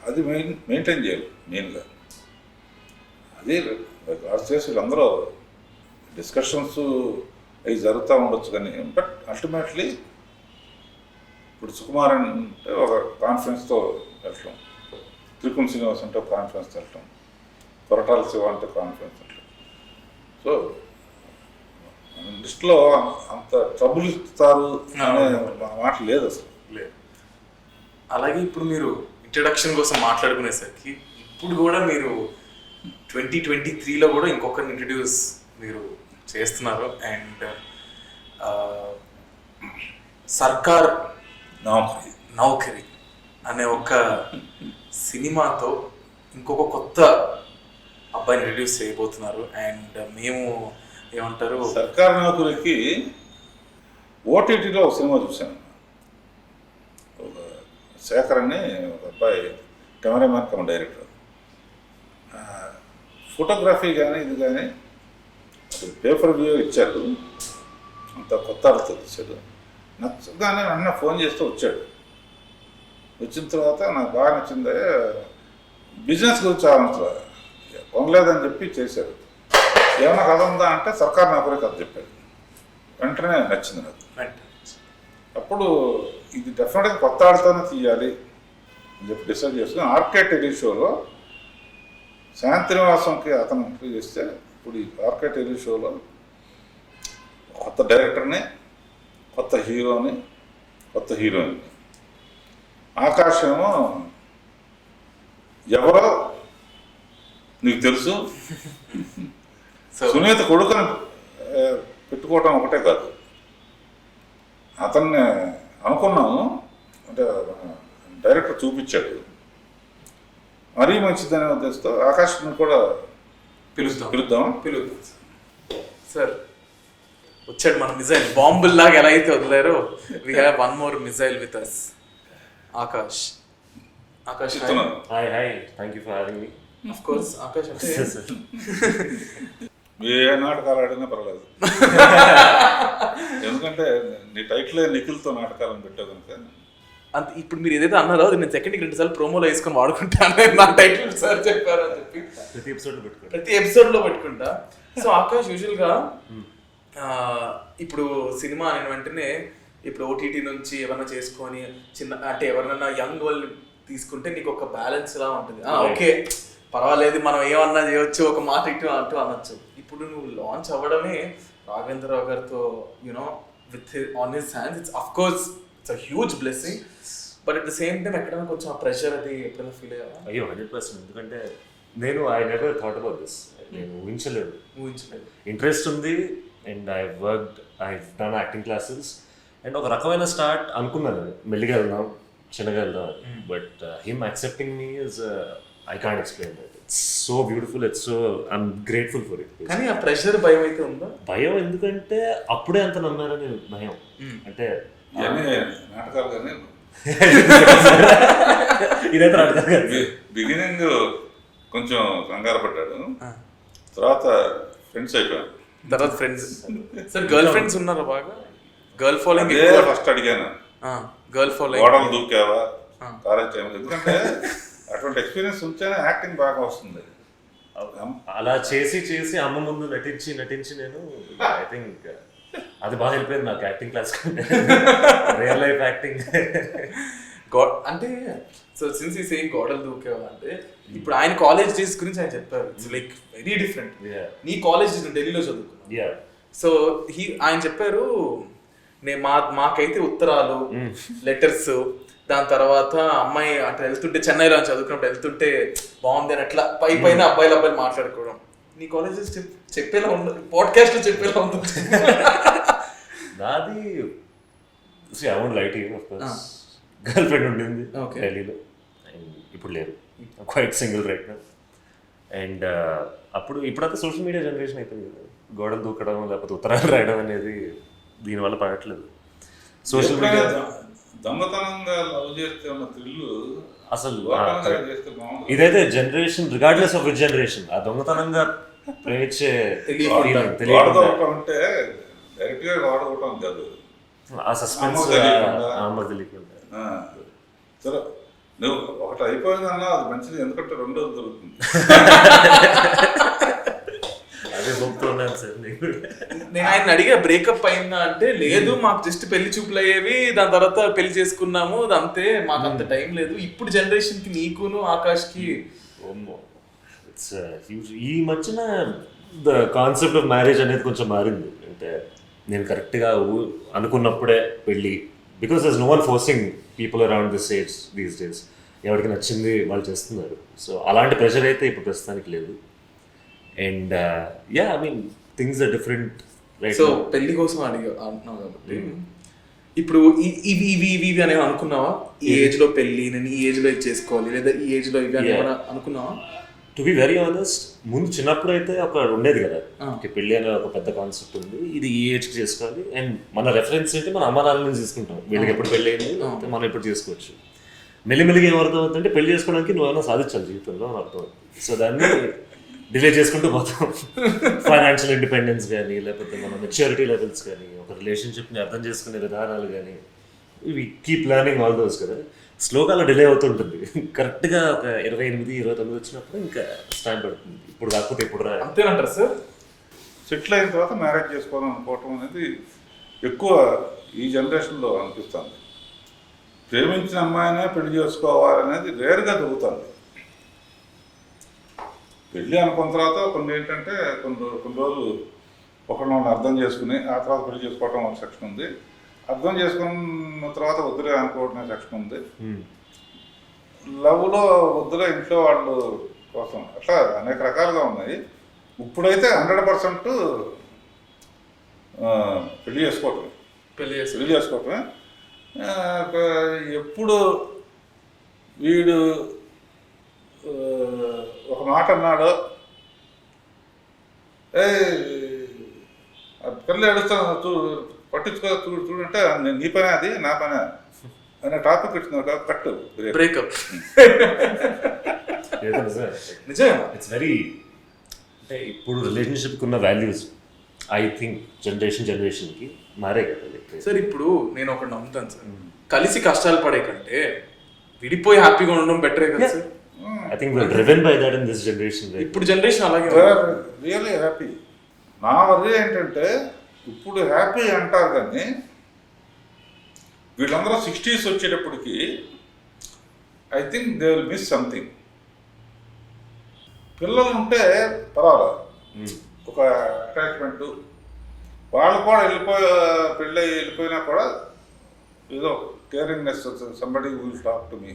అది మెయింటైన్ చేయాలి మెయిన్గా. అది చేసి వీళ్ళందరూ డిస్కషన్స్ అవి జరుగుతూ ఉండొచ్చు, కానీ బట్ అల్టిమేట్లీ ఇప్పుడు సుకుమార్ అంటే ఒక కాన్ఫరెన్స్తో వెళ్ళటం, త్రికుణ్ శ్రీనివాస్ అంటే కాన్ఫరెన్స్ వెళ్ళటం, కొరటాల శివ అంటే కాన్ఫరెన్స్ వెళ్ళటం. సో లిస్ట్లో అంత ట్రబుల్ ఇస్తారు అనే మాట లేదు అసలు. లేదు. అలాగే ఇప్పుడు మీరు ఇంట్రడక్షన్ కోసం మాట్లాడుకునేసరికి ఇప్పుడు కూడా మీరు 2023లో కూడా ఇంకొకరిని ఇంట్రడ్యూస్ మీరు చేస్తున్నారు. అండ్ సర్కార్ నౌకరీ అనే ఒక సినిమాతో ఇంకొక కొత్త అబ్బాయిని ఇంట్రడ్యూస్ చేయబోతున్నారు. అండ్ మేము ఏమంటారు, సర్కార్ నౌకరీకి ఓటీటీలో ఒక సినిమా చూశాను. ఒక శేఖర్ అని ఒక అబ్బాయి కెమెరామ్యాన్ కమ్ డైరెక్టర్. ఫోటోగ్రఫీ కానీ ఇది కానీ పేపర్ వ్యూ ఇచ్చారు, అంత కొత్త వాళ్ళతో ఇచ్చారు. నచ్చగానే వెంటనే ఫోన్ చేస్తూ వచ్చాడు. వచ్చిన తర్వాత నాకు బాగా నచ్చింది. బిజినెస్ గురించి ఆలోచన కొనలేదని చెప్పి చేశారు. ఏమన్నా కథ ఉందా అంటే సర్కార్ నౌకరీ కథ చెప్పాడు. వెంటనే నచ్చింది నాకు. అప్పుడు ఇది డెఫినెట్గా కొత్త ఆడితోనే తీయాలి అని చెప్పి డిసైడ్ చేసుకుని ఆర్కే టెలి షోలో శాంతినివాసంకి అతను ఇంటర్వ్యూ చేస్తే, ఇప్పుడు ఈ ఆర్కే టెలి షోలో కొత్త డైరెక్టర్ని, కొత్త హీరోని, కొత్త హీరోయిన్ని ఆకాశమేమో ఎవరో నీకు తెలుసు. సునీత కొడుకుని పెట్టుకోవటం ఒకటే కాదు, అతన్ని అనుకున్నాము అంటే డైరెక్టర్ చూపించాడు, మరీ మంచిదనే ఉద్దేశంతో ఆకాశం కూడా పిలుద్దాం. సార్ వచ్చాడు మన మిజైల్, బాంబుల్ లాగా ఎలా అయితే వదిలేరో we have one more missile with us. Akash hi thank you for having me. Of course Akash అంటే ఏ నాటకాలు ఆడినా పర్వాలేదు, ఎందుకంటే నీ టైటిల్ నిఖిల్తో నాటకాలను పెట్టావు కనుక. అంత ఇప్పుడు మీరు ఏదైతే అన్నారో అది నేను సెకండ్కి 2 సార్లు ప్రోమోలో వేసుకొని వాడుకుంటాను. నా టైటిల్ సార్ చెప్పారు అని చెప్పి ప్రతి ఎపిసోడ్లో పెట్టుకుంటా. సో ఆకాష్ యూజువల్గా ఇప్పుడు సినిమా అయిన వెంటనే ఇప్పుడు ఓటీటీ నుంచి ఏమన్నా చేసుకొని చిన్న అంటే ఎవరినైనా యంగ్ వాళ్ళు తీసుకుంటే నీకు ఒక బ్యాలెన్స్ లా ఉంటుంది. ఓకే పర్వాలేదు మనం ఏమన్నా చేయొచ్చు, ఒక మాట ఇటు అంటూ అనొచ్చు. ఇప్పుడు నువ్వు లాంచ్ అవ్వడమే రాఘవేంద్రరావు గారితో you know with on his hands, it's of course it's a huge blessing. But at the same time ఎక్కడైనా కొంచెం ఆ ప్రెషర్ అది ఎప్పుడైనా ఫీల్ అయ్యావా? అయ్యో 100%. ఎందుకంటే నేను I never thought about this. నేను ఊహించలేదు. ఇంట్రెస్ట్ ఉంది and I done acting classes and ఒక రకమైన స్టార్ట్ అనుకున్నాను, మెల్లిగా వెళ్దాం చిన్నగా వెళ్దాం అని. But him accepting me is I can't explain that. It's so beautiful, it's so I'm grateful for it. కానీ ఆ ప్రెషర్ భయం అయితే ఉందా? భయం ఎందుకంటే అప్పుడే అంత నమ్మారని భయం. అంటే నాటకాలు కానీ ఇదైతే నాటకాలు బిగినింగ్ కొంచెం కంగారు పడ్డాడు, తర్వాత ఫ్రెండ్స్ అయిపోయాను. తర్వాత ఫ్రెండ్స్ సార్ గర్ల్ ఫ్రెండ్స్ ఉన్నారా? బాగా గర్ల్ ఫాలోయింగ్ ఫస్ట్ అడిగాను, గర్ల్ ఫాలోయింగ్ గోడలు దూకావా కాలేజ్ టైం, ఎందుకంటే అటువంటి ఎక్స్పీరియన్స్ ఉంటేనే యాక్టింగ్ బాగా వస్తుంది. అలా చేసి అమ్మ ముందు నటించి నేను ఐ థింక్ అది బాగా వెళ్ళిపోయింది నాకు యాక్టింగ్ క్లాస్ కంటే రియల్ లైఫ్ యాక్టింగ్. అంటే సో సిన్స్ ఈ సేమ్ గోడలు దూకేవా అంటే ఇప్పుడు ఆయన కాలేజ్ డేస్ గురించి ఆయన చెప్పారు. It's like very different. నీ కాలేజ్ ఢిల్లీలో చదువుకున్నా. సో ఆయన చెప్పారు మాకైతే ఉత్తరాలు లెటర్స్, దాని తర్వాత అమ్మాయి అట్లా వెళ్తుంటే చెన్నైలో చదువుకున్నప్పుడు వెళ్తుంటే బాగుంది అని అట్లా పైన అబ్బాయిలు మాట్లాడుకోవడం. నీ కాలేజెస్ చెప్పేలా ఉంది, పాడ్కాస్ట్ లో చెప్పేలా ఉంది. నాది గర్ల్ ఫ్రెండ్ ఉండింది ఢిల్లీలో, ఇప్పుడు లేదు, quite single right now. And ఇప్పుడంతా సోషల్ మీడియా జనరేషన్ అయిపోయింది కదా, గోడలు దూకడం లేకపోతే ఉత్తరాలు రాయడం అనేది దీనివల్ల పడట్లేదు. సోషల్ మీడియా దొంగతనంగా లవ్ చేస్తే ఉన్న థ్రిల్లు అసలు ఇదైతే generation regardless of which generation ఆ దొంగతనంగా ప్రేమించే అంటే డైరెక్ట్ గా వాడుకోవటం కాదు, ఆ సస్పెన్స్ అమ్మ తెలియకుండా. సరే నువ్వు ఒకటి అయిపోయిందన్నా అది మంచిది, ఎందుకంటే రెండోది దొరుకుతుంది. అదే గొప్పతున్నాను సార్. నేను ఆయన అడిగా బ్రేకప్ అయిందా అంటే లేదు మాకు జస్ట్ పెళ్లి చూపులు అయ్యేవి, దాని తర్వాత పెళ్లి చేసుకున్నాము, అంతే, మాకు అంత టైం లేదు. ఇప్పుడు జనరేషన్ కి నీకును ఆకాష్ కి ఇట్స్ హ్యూజ్. ఈ మధ్యన ద కాన్సెప్ట్ ఆఫ్ మ్యారేజ్ అనేది కొంచెం మారింది. అంటే నేను కరెక్ట్గా అనుకున్నప్పుడే పెళ్ళి, because there's no one forcing people around this age these days. ఎవరికి నచ్చింది వాళ్ళు చేస్తున్నారు. సో అలాంటి ప్రెషర్ అయితే ఇప్పుడు ప్రస్తుతానికి లేదు. And I mean things are different. So పెళ్లి కోసం అంటున్నావు కాబట్టి ఇప్పుడు ఇవి ఇవి ఇవి ఇవి అనేవి అనుకున్నావా? ఈ ఏజ్ లో పెళ్లి, నేను ఈ ఏజ్ లో ఇది చేసుకోవాలి, లేదా ఈ ఏజ్ లో ఇవి అని అనుకున్నావా? టు బి వెరీ ఆనెస్ట్, ముందు చిన్నప్పుడు అయితే ఒక ఉండేది కదా, పెళ్లి అనే ఒక పెద్ద కాన్సెప్ట్ ఉంది, ఇది ఈ ఏజ్కి చేసుకోవాలి. అండ్ మన రెఫరెన్స్ ఏంటి, మన అమ్మ నాన్న నుంచి తీసుకుంటాం, వీళ్ళకి ఎప్పుడు పెళ్ళి అయింది మనం ఎప్పుడు చేసుకోవచ్చు. మెల్లిమెల్లిగా ఏమర్థం అవుతుందంటే పెళ్లి చేసుకోవడానికి నువ్వేమైనా సాధించాలి జీవితంలో అని అర్థం అవుతుంది. సో దాన్ని డిలే చేసుకుంటూ పోతాం. ఫైనాన్షియల్ ఇండిపెండెన్స్ కానీ, లేకపోతే మన మెచ్యూరిటీ లెవెల్స్ కానీ, ఒక రిలేషన్షిప్ని అర్థం చేసుకునే విధానాలు కానీ, ఇవి కీప్ లెర్నింగ్ ఆల్ దోస్ కదా. స్లోగా అలా డిలే అవుతుంటుంది. కరెక్ట్గా ఒక 28-29 వచ్చినప్పుడు ఇంకా స్టాండ్ పడుతుంది. ఇప్పుడు కాకపోతే ఇప్పుడు అంతేనంటారు సార్. సెటిల్ అయిన తర్వాత మ్యారేజ్ చేసుకోవాలని అనుకోవటం అనేది ఎక్కువ ఈ జనరేషన్లో అనిపిస్తుంది. ప్రేమించిన అమ్మాయినే పెళ్లి చేసుకోవాలనేది రేరుగా దొరుకుతుంది. పెళ్ళి అనుకున్న తర్వాత కొన్ని ఏంటంటే కొన్ని రోజులు ఒకరిని అర్థం చేసుకుని ఆ తర్వాత పెళ్లి చేసుకోవటం ఒక సెక్షన్ ఉంది, అర్థం చేసుకున్న తర్వాత వద్దులే అనుకోవడం సెక్షన్ ఉంది. లవ్లో వద్దులో ఇంట్లో వాళ్ళు కోసం అట్లా అనేక రకాలుగా ఉన్నాయి. ఇప్పుడైతే 100% పెళ్లి చేసుకోవటమే. పెళ్లి చేసుకోవటమే. ఎప్పుడు వీడు ఒక మాట అన్నాడో, పిల్లలు ఏడుస్తాను పట్టించుకో చూడంటే నీ పనే అది నా పనే అనే టాపిక్ వచ్చింది కట్టు బ్రేకప్. నిజమే. ఇట్స్ వెరీ అంటే ఇప్పుడు రిలేషన్షిప్కి ఉన్న వాల్యూస్ ఐ థింక్ జనరేషన్కి మారే కదా. సార్ ఇప్పుడు నేను ఒకటి నమ్ముతాను సార్, కలిసి కష్టాలు పడే కంటే విడిపోయి హ్యాపీగా ఉండడం బెటరే కదా sir. I think we are driven by that in this generation. ఇప్పుడు జనరేషన్ అలాగే రియల్లీ హ్యాపీ. నా వర్రీ ఏంటంటే ఇప్పుడు హ్యాపీ అంటారు కానీ వీళ్ళందరూ 60s వచ్చేటప్పటికి I think they will miss something. పిల్లలు ఉంటే పర్వాలేదు, ఒక అటాచ్మెంటు, వాళ్ళు కూడా వెళ్ళిపోయినా కూడా ఏదో కేరింగ్నెస్, somebody will talk to me.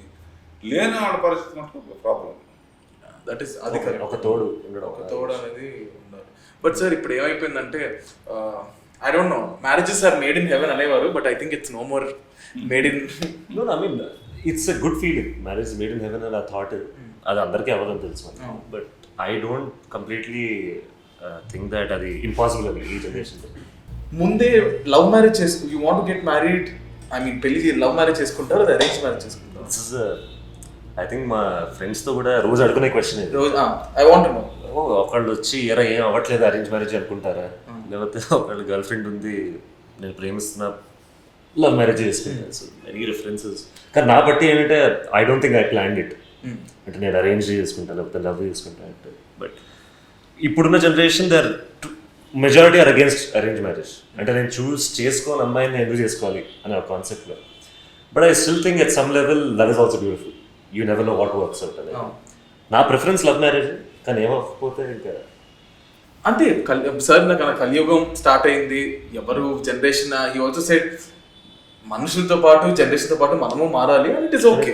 లేని వాళ్ళ పరిస్థితి మటుకు ప్రాబ్లం. దట్ ఈస్ అది ఒక తోడు అనేది ఉండాలి. బట్ సార్ ఇప్పుడు ఏమైపోయిందంటే I don't know, marriages are made in heaven అనేవారు, but I think it's no more made in. No I mean it's a good feeling. Marriage made in heaven అనే థాట్ అది అందరికీ అవ్వదని తెలుసు, but I don't completely think that అది ఇంపాసిబుల్ అని ఈ జనరేషన్లో. ముందే love marriage you want to get married, I mean పెళ్లి లవ్ మ్యారేజ్ చేసుకుంటారు, అది అరేంజ్ మ్యారేజ్ చేసుకుంటారు? ఐ థింక్ మా ఫ్రెండ్స్తో కూడా రోజు అడుగునే క్వశ్చన్ ఇది. I want know. ఒకళ్ళు వచ్చి ఎరా ఏం అవ్వట్లేదు అరేంజ్ మ్యారేజ్ అనుకుంటారా, లేకపోతే ఒకళ్ళు గర్ల్ ఫ్రెండ్ ఉంది నేను ప్రేమిస్తున్నా లవ్ మ్యారేజ్ చేసుకుంటాను. So many references. కానీ నా బట్టి ఏంటంటే I don't think I planned it. అంటే నేను అరేంజ్ చేసుకుంటాను లేకపోతే లవ్ చేసుకుంటాను అంటే. బట్ ఇప్పుడున్న generation their majority are against arrange marriage. అంటే నేను చూస్ చేసుకోని అమ్మాయిని ఎందుకు చేసుకోవాలి అనే ఒక కాన్సెప్ట్లో. But I still think at some level love is also beautiful. You never know what works out. నా ప్రిఫరెన్స్ లవ్ మ్యారేజ్, కానీ ఏమకపోతే ఇంకా అంతే. సార్ నాకు కలియుగం స్టార్ట్ అయింది, ఎవరు జనరేషన్ హీ ఆల్సో సెడ్ మనుషులతో పాటు జనరేషన్తో పాటు మనము మారాలి, అండ్ ఇట్ ఈస్ ఓకే,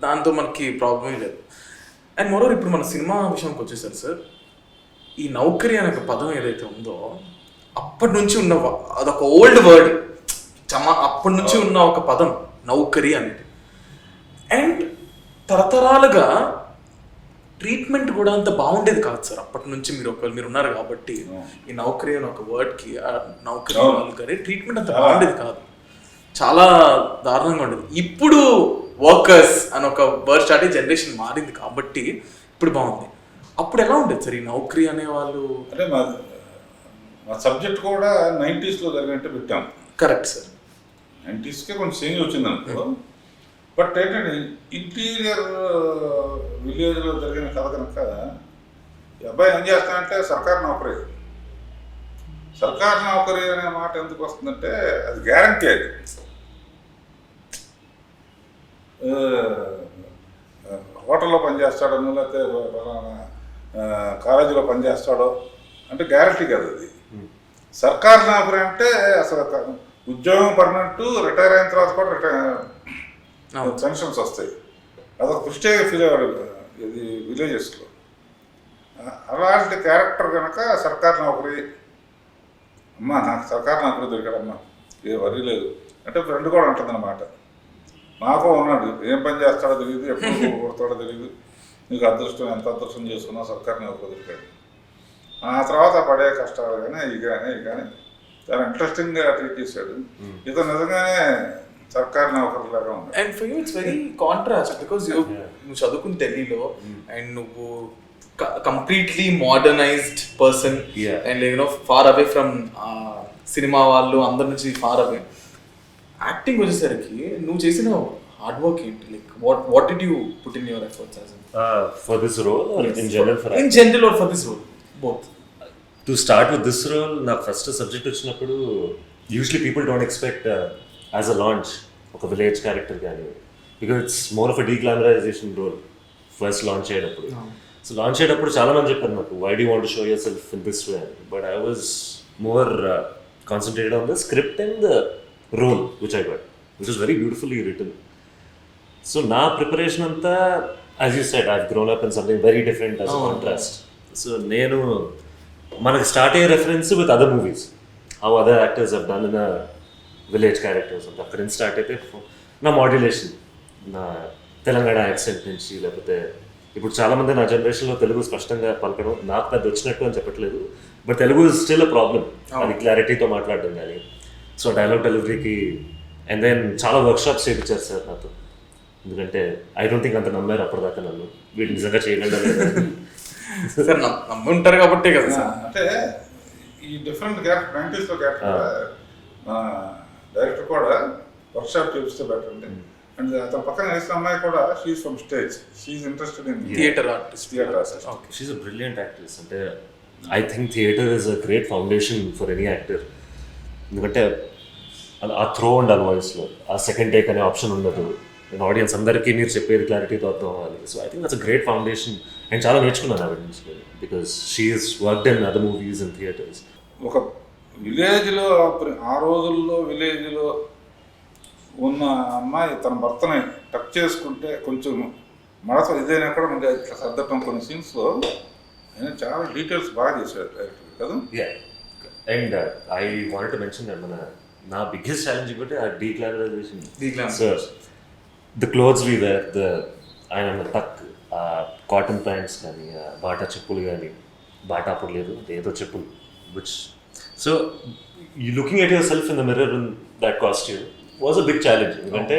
దాంతో మనకి ప్రాబ్లం లేదు. అండ్ మరోవర్ ఇప్పుడు మన సినిమా విషయానికి వచ్చేసారు సార్, ఈ నౌకరీ అనే ఒక పదం ఏదైతే ఉందో అప్పటి నుంచి ఉన్న అదొక ఓల్డ్ వర్డ్, అప్పటి నుంచి ఉన్న ఒక పదం నౌకరీ అనేది. అండ్ తరతరాలుగా ట్రీట్మెంట్ కూడా అంత బాగుండేది కాదు సార్ అప్పటి నుంచి. మీరు ఉన్నారు కాబట్టి ఈ నౌకరీ అనే ఒక వర్డ్కి, నౌకరీ వాళ్ళు కానీ ట్రీట్మెంట్ అంత బాగుండేది కాదు, చాలా దారుణంగా ఉండేది. ఇప్పుడు వర్కర్స్ అని ఒక వర్డ్ స్టార్ట్ అయ్యి జనరేషన్ మారింది కాబట్టి ఇప్పుడు బాగుంది. అప్పుడు ఎలా ఉండేది సార్ ఈ నౌకరీ అనేవాళ్ళు? అంటే మా సబ్జెక్ట్ కూడా 90s జరిగినట్టు పెట్టాం. కరెక్ట్ సార్, 90sకే కొంచెం చేంజ్ వచ్చింది అనుకో. బట్ ఏంటంటే ఇంటీరియర్ విలేజ్లో జరిగిన కథ కనుక ఈ అబ్బాయి ఏం చేస్తానంటే సర్కారు నౌకరీ. సర్కారు నౌకరీ అనే మాట ఎందుకు వస్తుందంటే అది గ్యారంటీ. అది హోటల్లో పనిచేస్తాడో లేకపోతే కాలేజీలో పనిచేస్తాడో అంటే గ్యారంటీ కాదు అది. సర్కారు నౌకరీ అంటే అసలు ఉద్యోగం పర్మనెంట్, రిటైర్ అయిన తర్వాత కూడా పెన్షన్స్ వస్తాయి. అదొక ప్రిస్టేజ్ ఫీల్ అయ్యాడు ఇది విలేజెస్లో. అలాంటి క్యారెక్టర్ కనుక సర్కారు నౌకరీ, అమ్మా నాకు సర్కారు నౌకరీ దొరికాడమ్మా ఏ వరీ లేదు అంటే ఫ్రెండ్ కూడా ఉంటుందన్నమాట. నాకు ఉన్నాడు, ఏం పని చేస్తాడో తెలియదు, ఎప్పుడు కొడతాడో తెలియదు, నీకు అదృష్టం ఎంత అదృష్టం చేసుకున్నా సర్కారు నౌకరీ దొరికాడు. ఆ తర్వాత పడే కష్టాలు కానీ ఇవి కానీ చాలా ఇంట్రెస్టింగ్గా ట్రీట్ చేశాడు. ఇతను నిజంగానే సర్కారు నౌకరీలాగా ఉంది. And for you it's very contrast because నువ్వు చదువుకుని ఢిల్లీలో అండ్ నువ్వు completely modernized person and you know far away from cinema వాళ్ళు అందరి నుంచి ఫార్ అవే. యాక్టింగ్ వచ్చేసరికి నువ్వు చేసిన హార్డ్ వర్క్ ఏంటి? Like what did you put in your efforts for this role in general? In general or for this role both? To start with this role నాకు ఫస్ట్ సబ్జెక్ట్ వచ్చినప్పుడు usually people don't expect as a launch ఒక విలేజ్ క్యారెక్టర్ కానీ, because it's more of a deglamorization role first launch అయ్యేటప్పుడు. సో లాంచ్ అయ్యేటప్పుడు చాలా మంది చెప్పారు నాకు, why do want to show your self in this way అని. But I was more concentrated on the script and the role which I got, which is very beautifully written. So నా ప్రిపరేషన్ అంతా as you said I grown up in something very different as a contrast. So నేను మనకి స్టార్ట్ అయ్యే reference with other movies, how other actors have done in village characters అంటే అక్కడి నుంచి స్టార్ట్ అయితే నా మాడ్యులేషన్, నా తెలంగాణ యాక్సెంట్ నుంచి, లేకపోతే ఇప్పుడు చాలామంది నా జనరేషన్లో తెలుగు స్పష్టంగా పలకడం నాకు పెద్ద వచ్చినట్టు అని చెప్పట్లేదు, but Telugu is still a problem. అది క్లారిటీతో మాట్లాడడం కానీ, సో డైలాగ్ డెలివరీకి అండ్ దెన్ చాలా వర్క్షాప్స్ చేయించారు సార్ నాతో. ఎందుకంటే ఐ డోంట్ థింక్ అంత నమ్మారు అప్పటిదాకా నన్ను, వీటి నిజంగా చేయగలరా సార్ నమ్ముంటారు కాబట్టే కదా సార్. అంటే ఈ డిఫరెంట్ క్యారెక్టర్ 90s లో క్యారెక్టర్ మన డైరెక్టర్ కూడా వర్క్షాప్ చూపిస్తే బెటర్ అండి. అండ్ అతని పక్కన వేసిన అమ్మాయి కూడా she's from stage, she's interested in theatre artist. She's a brilliant actress. అంటే I think theatre is a great foundation for any actor. ఎందుకంటే ఆ త్రో ఉండాలి వాయిస్లో, ఆ సెకండ్ టేక్ అనే ఆప్షన్ ఉండదు, నేను ఆడియన్స్ అందరికీ మీరు చెప్పేది క్లారిటీతో అర్థం అవ్వాలి. So I think that's a great foundation. And చాలా నేర్చుకున్నాను ఆవిడ నుంచి, because she's worked in other movies and theatres. ఒక విలేజ్లో ఆ రోజుల్లో విలేజ్లో ఉన్న అమ్మాయి తన భర్తని టచ్ చేసుకుంటే కొంచెం మడత ఇదైనా కూడా మనకి ఇట్లా సర్దటం కొన్ని సీన్స్లో ఆయన చాలా డీటెయిల్స్ బాగా చేశాడు డైరెక్టర్ కదా. And I want to mention మన నా బిగ్గెస్ట్ ఛాలెంజ్ ఇంకోటి ఆ declarization. Declarization. The clothes we wear, ఆయన టక్, కాటన్ ప్యాంట్స్ కానీ, బాటా చెప్పులు కానీ, బాటా అప్పుడు లేదు ఏదో చెప్పులు, which so you looking at your self in the mirror in that costume was a big challenge. ఎందుకంటే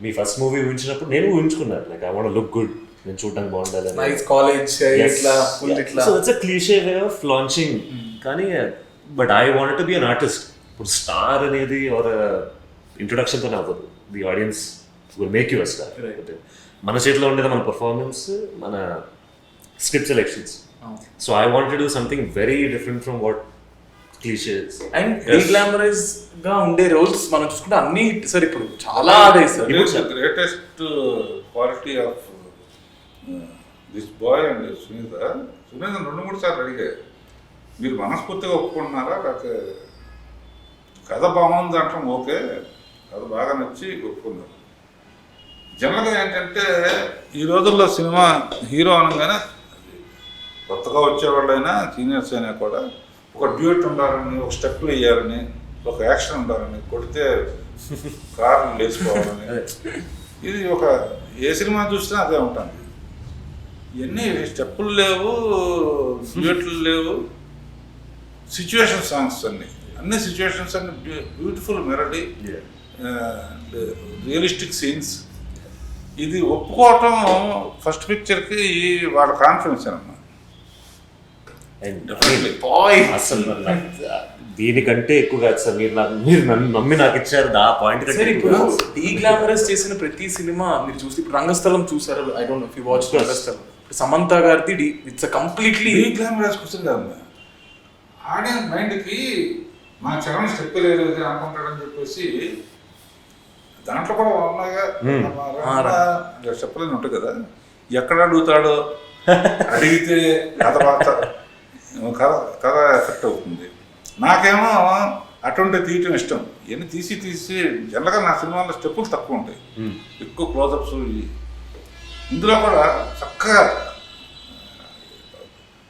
మీ ఫస్ట్ మూవీ ఊహించినప్పుడు నేను ఊహించుకున్నాను like I want look good, నేను చూడడానికి బాగుండాలి. నైస్ కాలేజ్ ఇట్లా ఫుల్ ఇట్లా. So it's a cliche way of launching. కానీ but I want to be an artist. ఇప్పుడు స్టార్ అనేది ఒక ఇంట్రొడక్షన్తోనే అవ్వదు, the audience will make you a star. మన చేతిలో ఉండేది మన పర్ఫార్మెన్స్, మన script selections. So I want to do something very different from what cliches. And deglamorize గా ఉండే రోల్స్ మనం చూసుకుంటే అన్ని సార్ ఇప్పుడు చాలా ఆడాయి sir. Greatest quality of this boy and Sunitha 2-3 సార్లు అడిగారు, మీరు మనస్ఫూర్తిగా ఒప్పుకుంటున్నారా, లేకపోతే కథ బాగుంది అంటాం, ఓకే కథ బాగా నచ్చి ఒప్పుకున్నారు. జనరల్గా ఏంటంటే ఈ రోజుల్లో సినిమా హీరో అనగానే కొత్తగా వచ్చేవాళ్ళైనా సీనియర్స్ అయినా కూడా ఒక డ్యూట్ ఉండాలని, ఒక స్టెప్లు వేయాలని, ఒక యాక్షన్ ఉండాలని, కొడితే కార్లు లేచిపోవాలని, ఇది ఒక ఏ సినిమా చూసినా అదే ఉంటుంది. ఇవన్నీ స్టెప్పులు లేవు, డ్యూట్లు లేవు, సిచ్యువేషన్ సాంగ్స్ అన్ని సిచ్యువేషన్స్ అన్ని బ్యూటిఫుల్ మెలడీ, రియలిస్టిక్ సీన్స్. ఇది ఒప్పుకోవటం ఫస్ట్ పిక్చర్కి వాళ్ళ కాన్ఫిడెన్స్ అన్నమాట. అసలు దీనికంటే ఎక్కువ కాదు సార్, మీరు నన్ను నమ్మి నాకు ఇచ్చారు ఆ పాయింట్ కంటే. ఇప్పుడు డీగ్లామరైజ్ చేసిన ప్రతి సినిమా మీరు చూసి, ఇప్పుడు రంగస్థలం చూసారు, I don't know if you watch Rangasthalam, Samantha గారిది ఇట్స్ కంప్లీట్లీ డీగ్లామరైజ్ క్వశ్చన్ కాదు, ఆడియన్స్ మైండ్కి మా చరణ్ స్టెప్ లేదు అనుకుంటాడని చెప్పేసి దాంట్లో కూడా ఉన్నాగా స్టెప్లని ఉంటుంది కదా, ఎక్కడ అడుగుతాడో అడిగితే కథ ఎఫెక్ట్ అవుతుంది. నాకేమో అటువంటి తీయటం ఇష్టం, ఇవన్నీ తీసి జనరల్గా నా సినిమాలో స్టెప్పులు తక్కువ ఉంటాయి, ఎక్కువ క్లోజప్స్. ఇందులో కూడా చక్కగా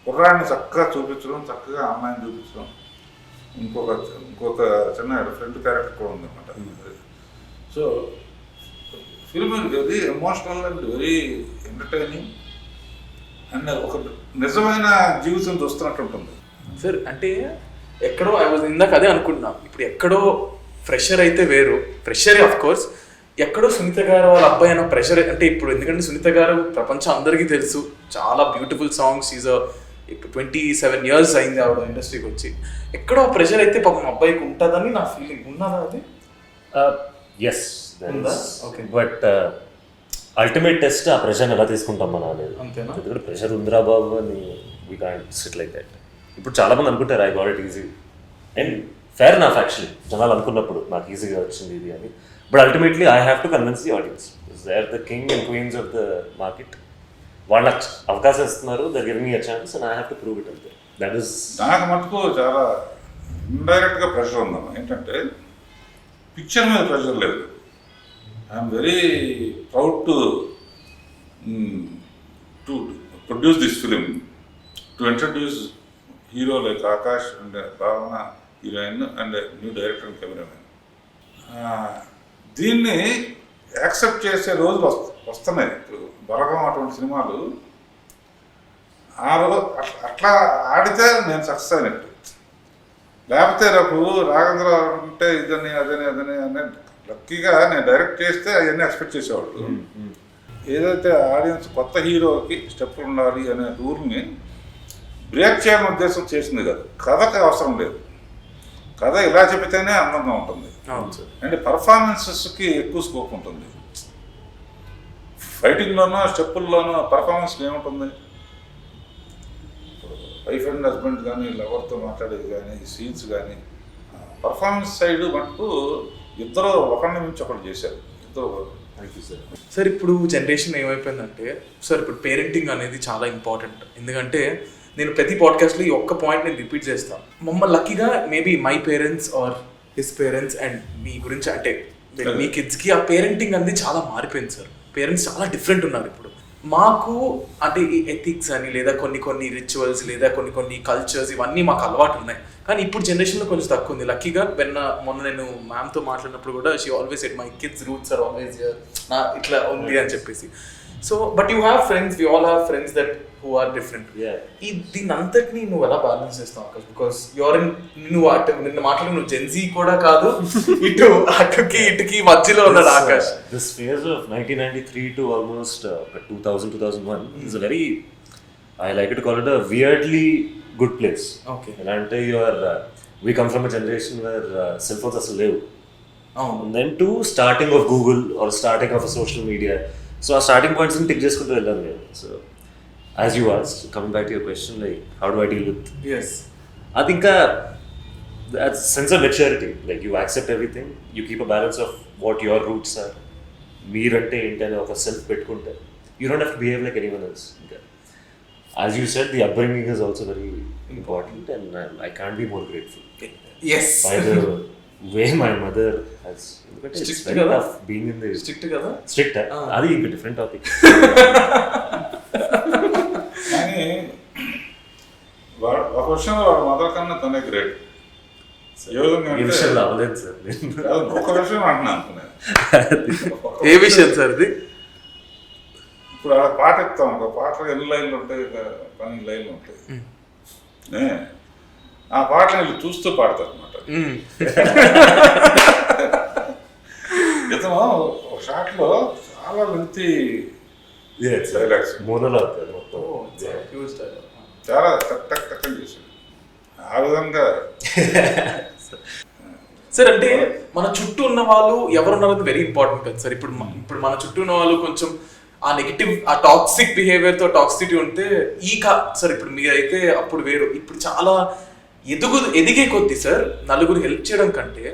కుర్రాడిని చక్కగా చూపించడం, చక్కగా అమ్మాయిని చూపించడం, ఇంకొక చిన్న ఫ్రెండ్ క్యారెక్టర్ కూడా ఉందన్నమాట. So film very emotional and very entertaining and ఒక నిజమైన జీవితం చూస్తున్నట్టు ఉంటుంది సార్. అంటే ఎక్కడో ఐ వాజ్ ఇందాక అదే అనుకుంటున్నాం, ఇప్పుడు ఎక్కడో ఫ్రెషర్ అయితే వేరు, ఫ్రెషర్ ఆఫ్ కోర్స్, ఎక్కడో సునీత గారు వాళ్ళ అబ్బాయి అయిన ప్రెషర్. అంటే ఇప్పుడు ఎందుకంటే సునీత గారు ప్రపంచం అందరికీ తెలుసు, చాలా బ్యూటిఫుల్ సాంగ్స్, ఈజ్ 27 years అయింది ఆవిడ ఇండస్ట్రీకి వచ్చి. ఎక్కడో ప్రెషర్ అయితే పాపం అబ్బాయికి ఉంటుందని నా ఫీలింగ్. ఉన్నదా అది? ఎస్, బట్ అల్టిమేట్ టెస్ట్ ఆ ప్రెషర్ని ఎలా తీసుకుంటాం మనం అనేది. ఎందుకంటే ప్రెషర్ ఉందిరా బాబు అని we can't sit like that. ఇప్పుడు చాలా మంది అనుకుంటారు I got it easy, and fair enough actually జనాలు అనుకున్నప్పుడు నాకు ఈజీగా వచ్చింది ఇది అని. But ultimately I have to convince the audience, they are the king and queens of the market. వాళ్ళకి అవకాశం ఇస్తున్నారు, they giving me a chance and I have to prove it అంతే. దట్ ఈస్ నాకు మటుకు చాలా ఇండైరెక్ట్గా ప్రెషర్ ఉందమ్మా. ఏంటంటే పిక్చర్ మీద ప్రెషర్ లేదు, I'm very proud to produce this film, to introduce hero like Akash and Bhavana heroine and new director and cameramen. దీన్ని యాక్సెప్ట్ చేసే రోజులు వస్తున్నాయి. ఇప్పుడు బలగం అటువంటి సినిమాలు ఆ రోజు అట్లా ఆడితే నేను సక్సెస్ అయినట్టు. లేకపోతే రేపు రాఘవేంద్ర అంటే ఇదని అదని అనే లక్కీగా నేను డైరెక్ట్ చేస్తే అవన్నీ ఎక్స్పెక్ట్ చేసేవాళ్ళు. ఏదైతే ఆడియన్స్ కొత్త హీరోకి స్టెప్ ఉండాలి అనే రూల్ని బ్రేక్ చేయాలని ఉద్దేశం చేసింది కదా. కథకి అవసరం లేదు, కథ ఇలా చెబితేనే అందంగా ఉంటుంది. అండ్ పర్ఫార్మెన్సెస్కి ఎక్కువ స్కోప్ ఉంటుంది. ఫైటింగ్లోనూ స్టెప్పుల్లోనూ పర్ఫార్మెన్స్కి ఏముంటుంది? వైఫ్ అండ్ హస్బెండ్ కానీ లవర్తో మాట్లాడేది కానీ సీన్స్ కానీ పర్ఫార్మెన్స్ సైడ్ మటుకు ఇద్దరు ఒకరిని మించి ఒకటి చేశారు. ఇద్దరు. Thank you sir. సార్ ఇప్పుడు జనరేషన్ ఏమైపోయిందంటే సార్ ఇప్పుడు పేరెంటింగ్ అనేది చాలా ఇంపార్టెంట్. ఎందుకంటే నేను ప్రతి పాడ్కాస్ట్లో ఈ ఒక్క పాయింట్ నేను రిపీట్ చేస్తాను. మమ్మల్ని లక్కీగా maybe my parents or his parents and మీ గురించి అంటే మీ కిడ్స్కి ఆ పేరెంటింగ్ అనేది చాలా మారిపోయింది సార్. పేరెంట్స్ చాలా డిఫరెంట్ ఉన్నారు ఇప్పుడు. మాకు అంటే ఈ ఎథిక్స్ అని లేదా కొన్ని రిచువల్స్ లేదా కొన్ని కల్చర్స్ ఇవన్నీ మాకు అలవాటు ఉన్నాయి. కానీ ఇప్పుడు జనరేషన్లో కొంచెం తక్కువ ఉంది. లక్కీగా మొన్న నేను మ్యామ్తో మాట్లాడినప్పుడు కూడా she always said my kids roots are always నా ఇట్లా ఉంది అని చెప్పేసి. So but you have friends, we all have friends that who are different. దీని అంతటిని నువ్వు ఎలా బ్యాలెన్స్ చేస్తావు ఆకాష్? బికాస్ నువ్వు నిన్న మాట్లాడి నువ్వు జెన్జీ కూడా కాదు, ఇటుకి మధ్యలో ఉన్నాడు Akash. This phase of 1993 to almost 2000-2001 is a very, I like to call it a weirdly good place. Okay. అంటే we come from a generation where cell phones asalu levu. And then to starting of Google or starting of a social media. So our starting points ni tick cheskuntu vellam నేను. So as you asked, coming back to your question, like how do I deal with? Yes. I think that sense of maturity, like you accept everything, you keep a balance of what your roots are. మీరంటే ఏంటనే ఒక సెల్ఫ్ పెట్టుకుంటే you don't have to behave like anyone else. As you said, the upbringing is also very important and I can't be more grateful. Yes. By the way my mother has, it's very tough being in the strict కదా. Strict. అది ఇంక డిఫరెంట్ టాపిక్. కానీ ఒక విషయంలో వాడు మదర్ కన్నా తనే గ్రేట్. ఈ విషయంలో అవ్వలేదు సార్. ఒక విషయం అంటున్నాను. ఏ విషయం సార్ ఇది? ఇప్పుడు అలా పాట ఇస్తాం, ఒక పాటలో ఎన్ని లైన్లు ఉంటాయి, 12 లైన్లు ఉంటాయి. ఆ పాటలు వీళ్ళు చూస్తూ పాడతారు అనమాట. ఇతను ఒక షాట్లో చాలా మంచి డైలాగ్స్ మోనోలాగ్ చాలా టక్ చేశాడు. ఆ విధంగా సార్ అంటే మన చుట్టూ ఉన్న వాళ్ళు ఎవరున్నారని వెరీ ఇంపార్టెంట్ కదా సార్. ఇప్పుడు మన చుట్టూ ఉన్న వాళ్ళు కొంచెం ఆ నెగిటివ్ ఆ టాక్సిక్ బిహేవియర్తో టాక్సిటీ ఉంటే సార్ ఇప్పుడు మీరైతే అప్పుడు వేరు. ఇప్పుడు చాలా ఎదిగే కొద్దీ సార్ నలుగురు హెల్ప్ చేయడం కంటే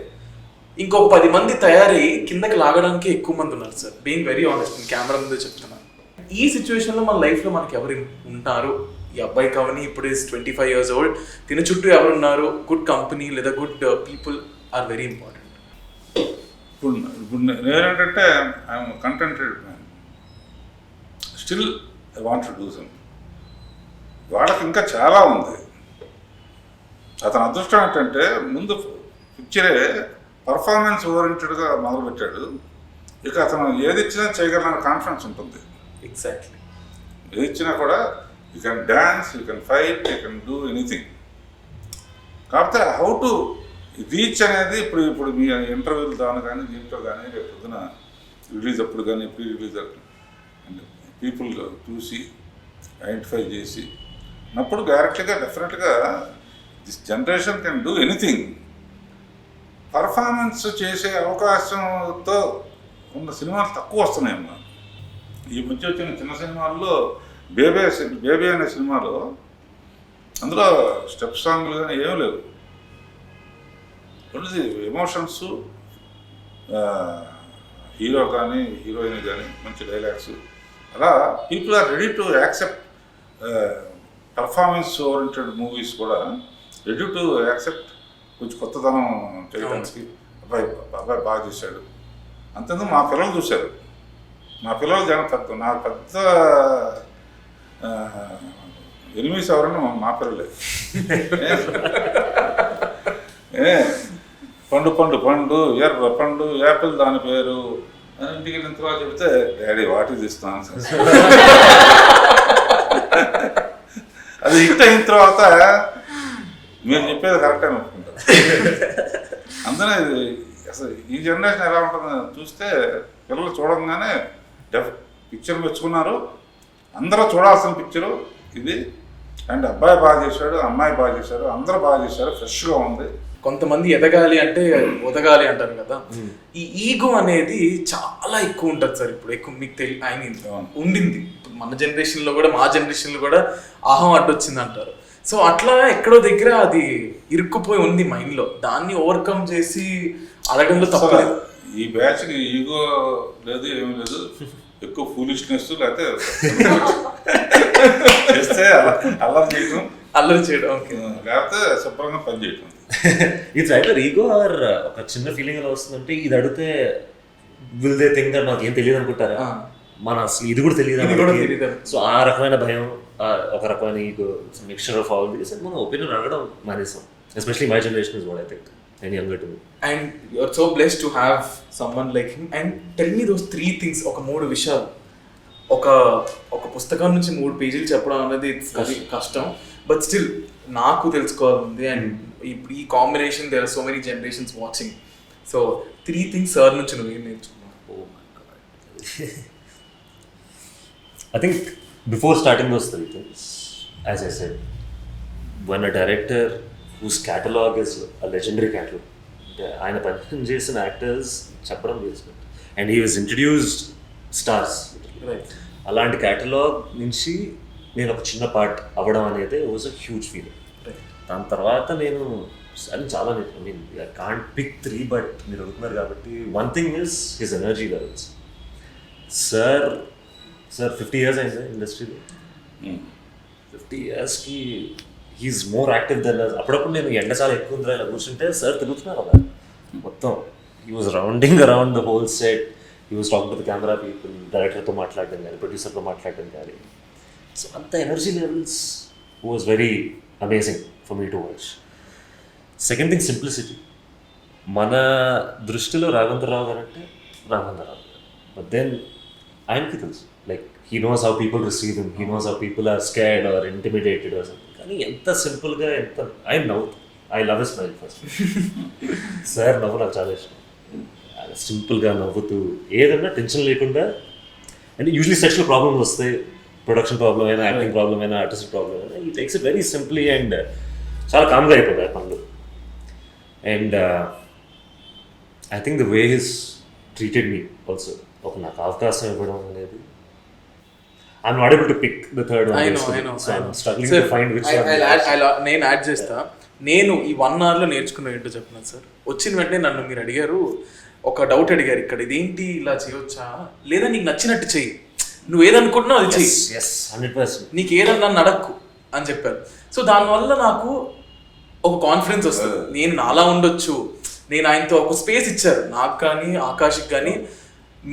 ఇంకొక 10 మంది తయారయ్యి కిందకి లాగడానికి ఎక్కువ మంది ఉన్నారు sir. Being very honest, camera ముందే చెప్తున్నాను. ఈ సిచ్యువేషన్లో మన లైఫ్లో మనకి ఎవరు ఉంటారు? ఈ అబ్బాయి కావని ఇప్పుడు 25 years old, తిన చుట్టూ ఎవరున్నారు? గుడ్ కంపెనీ లేదా good people are very important. ఇప్పుడు నేనేంటంటే I'm contented man, still I want to do something. వాళ్ళకి ఇంకా చాలా ఉంది. అతని అదృష్టం ఏంటంటే ముందు పిక్చరే పర్ఫార్మెన్స్ ఓరియంటెడ్గా మొదలుపెట్టాడు. ఇక అతను ఏది ఇచ్చినా చేయగలన కాన్ఫిడెన్స్ ఉంటుంది. ఎగ్జాక్ట్లీ. ఏది ఇచ్చినా కూడా you can dance, you can fight, you can do anything. కాకపోతే హౌ టు రీచ్ అనేది ఇప్పుడు మీ ఇంటర్వ్యూలు దాని కానీ దీంట్లో కానీ రేపు పొద్దున రిలీజ్ అప్పుడు కానీ ప్రీ రిలీజ్ పీపుల్ చూసి ఐడెంటిఫై చేసి అప్పుడు డెఫినెట్గా this generation can do anything. Performance చేసే అవకాశంతో ఉన్న సినిమాలు తక్కువ వస్తున్నాయమ్మా. ఈ మధ్య వచ్చిన చిన్న సినిమాల్లో బేబీ అనే సినిమాలో అందులో స్టెప్ సాంగ్లు కానీ ఏమీ లేవు. ఓన్లీ ఎమోషన్స్, హీరో కానీ హీరోయిన్ కానీ మంచి డైలాగ్స్. అలా people are ready to accept performance oriented movies కూడా రెడీ టు యాక్సెప్ట్ కొంచెం కొత్తదనం చేయడానికి. అబ్బాయి బాగా చేశాడు అంతేందుకు మా పిల్లలు చూశారు. మా పిల్లలు నాకు పెద్ద ఎనిమిస్ ఎవరన్నా మా పిల్లలే. పండు పండు పండు ఎర్ర పండు యాపిల్ దాని పేరు అని ఇంటికి వెళ్ళిన తర్వాత చెప్తే డాడీ వాటికి తీస్తాను అది హిట్ అయిన తర్వాత మీరు చెప్పేది కరెక్ట్ అని ఒప్పుకుంటారు. అందుకనే అసలు ఈ జనరేషన్ ఎలా ఉంటుందో చూస్తే పిల్లలు చూడంగానే పిక్చర్ మెచ్చుకున్నారు. అందరూ చూడాల్సిన పిక్చరు ఇది. అండ్ అబ్బాయి బాగా చేశాడు, అమ్మాయి బాగా చేశారు, అందరూ బాగా చేశారు, ఫ్రెష్గా ఉంది. కొంతమంది ఎదగాలి అంటే ఒదగాలి అంటారు కదా, ఈ ఈగో అనేది చాలా ఎక్కువ ఉంటుంది సార్. ఇప్పుడు ఎక్కువ మీకు ఉండింది మన జనరేషన్లో కూడా, మా జనరేషన్లో కూడా అహం అడ్డొచ్చింది అంటారు. సో అట్లా ఎక్కడో దగ్గర అది ఇరుక్కుపోయి ఉంది మైండ్లో. దాన్ని ఓవర్కమ్ చేసి అడగడంలో తప్పలేదు. ఈ బ్యాచ్కి ఈగో లేదు, ఏమీ లేదు. ఎక్కువ ఫూలిష్నెస్ లేకపోతే చేస్తే అల్లరి చేయడం లేకపోతే శుభ్రంగా పని చేయడం. ఇట్స్ ఐదర్ ఈగో ఆర్ ఒక చిన్న ఫీలింగ్ ఎలా వస్తుందంటే, ఇది అడిగితే విల్ దే థింక్ నాకు ఏం తెలియదు అనుకుంటారా, మన అసలు ఇది కూడా తెలియదు. సో ఆ రకమైన భయం, ఒక రకమైన ego, mixture of all this, మన ఒపీనియన్ అడగడం మానేసాం. Especially my generation is what I think and younger to me. And you're so blessed to have someone like him. And tell me those 3 things, ఒక 3 విషయాలు. ఒక పుస్తకం నుంచి 3 పేజీలు చెప్పడం అనేది కష్టం, బట్ స్టిల్ నాకు తెలుసుకోవాలండి. అండ్ ఇప్పుడు ఈ combination, there are so many generations watching. So 3 things sir నుంచి నువ్వు ఏం నేర్చుకున్నావు? Oh my God. I think before starting those 3 things, as I said, when a director whose catalog is a legendary catalog, ఆయన పని చేసిన యాక్టర్స్ చెప్పడం చేసినట్టు, and he was introduced stars. అలాంటి క్యాటలాగ్ నుంచి నేను ఒక చిన్న పార్ట్ అవ్వడం అనేది వాజ్ అ హ్యూజ్ ఫీలింగ్. దాని తర్వాత నేను చాలా I mean I can't pick 3, but మీరు అడుగుతున్నారు కాబట్టి one thing is his energy levels. Sir 50 years అయింది ఇండస్ట్రీలో. 50 yearsకి he's more active then us. అప్పుడప్పుడు నేను ఎండ చాలా ఎక్కువ ఉందిరా ఇలా కూర్చుంటే సార్ తిరుగుతున్నారు అలా మొత్తం. He was rounding around the whole set. He was talking to the camera people, డైరెక్టర్తో మాట్లాడడం కానీ, ప్రొడ్యూసర్తో మాట్లాడడం కానీ. సో అంత energy levels was very amazing for me to watch. Second thing simplicity. మన దృష్టిలో రాఘవేంద్రరావు గారు అంటే రాఘవేంద్రరావు గారు, బట్ దెన్ ఆయనకి తెలుసు, like he knows how people receive him, he knows how people are scared or intimidated or something. కానీ ఎంత సింపుల్గా, ఎంత ఐ నవ్వు, I love a smile first. Sir నవ్వు నాకు చాలా ఇష్టం. సింపుల్గా నవ్వుతూ ఏదన్నా టెన్షన్ లేకుండా. అంటే యూజువలీ సెక్షువల్ ప్రాబ్లమ్స్ వస్తాయి, ప్రొడక్షన్ ప్రాబ్లమ్ అయినా, యాక్టింగ్ ప్రాబ్లమ్ అయినా, ఆర్టిస్ట్ ప్రాబ్లమ్ అయినా, ఈ takes it very simply and చాలా కామ్గా అయిపోతాయి పనులు. And I think the way his treated me also, ఒక నాకు అవకాశం ఇవ్వడం అనేది. I'm not able to pick the third one. I know. So I'm struggling to find which one. నేను యాడ్ చేస్తా. నేను ఈ 1 hourలో నేర్చుకున్న ఏంటో చెప్తున్నాను సార్. వచ్చిన వెంటనే నన్ను మీరు అడిగారు, ఒక డౌట్ అడిగారు, ఇక్కడ ఇదేంటి ఇలా చేయొచ్చా, లేదా నీకు నచ్చినట్టు చెయ్యి, నువ్వు ఏదనుకుంటున్నావు అది చెయ్యి, 100%, నీకు ఏదన్నా నడక్కు అని చెప్పారు. సో దానివల్ల నాకు ఒక కాన్ఫిడెన్స్ వస్తుంది, నేను నాలా ఉండొచ్చు. నేను ఆయనతో ఒక స్పేస్ ఇచ్చారు నాకు కానీ ఆకాష్కి కానీ.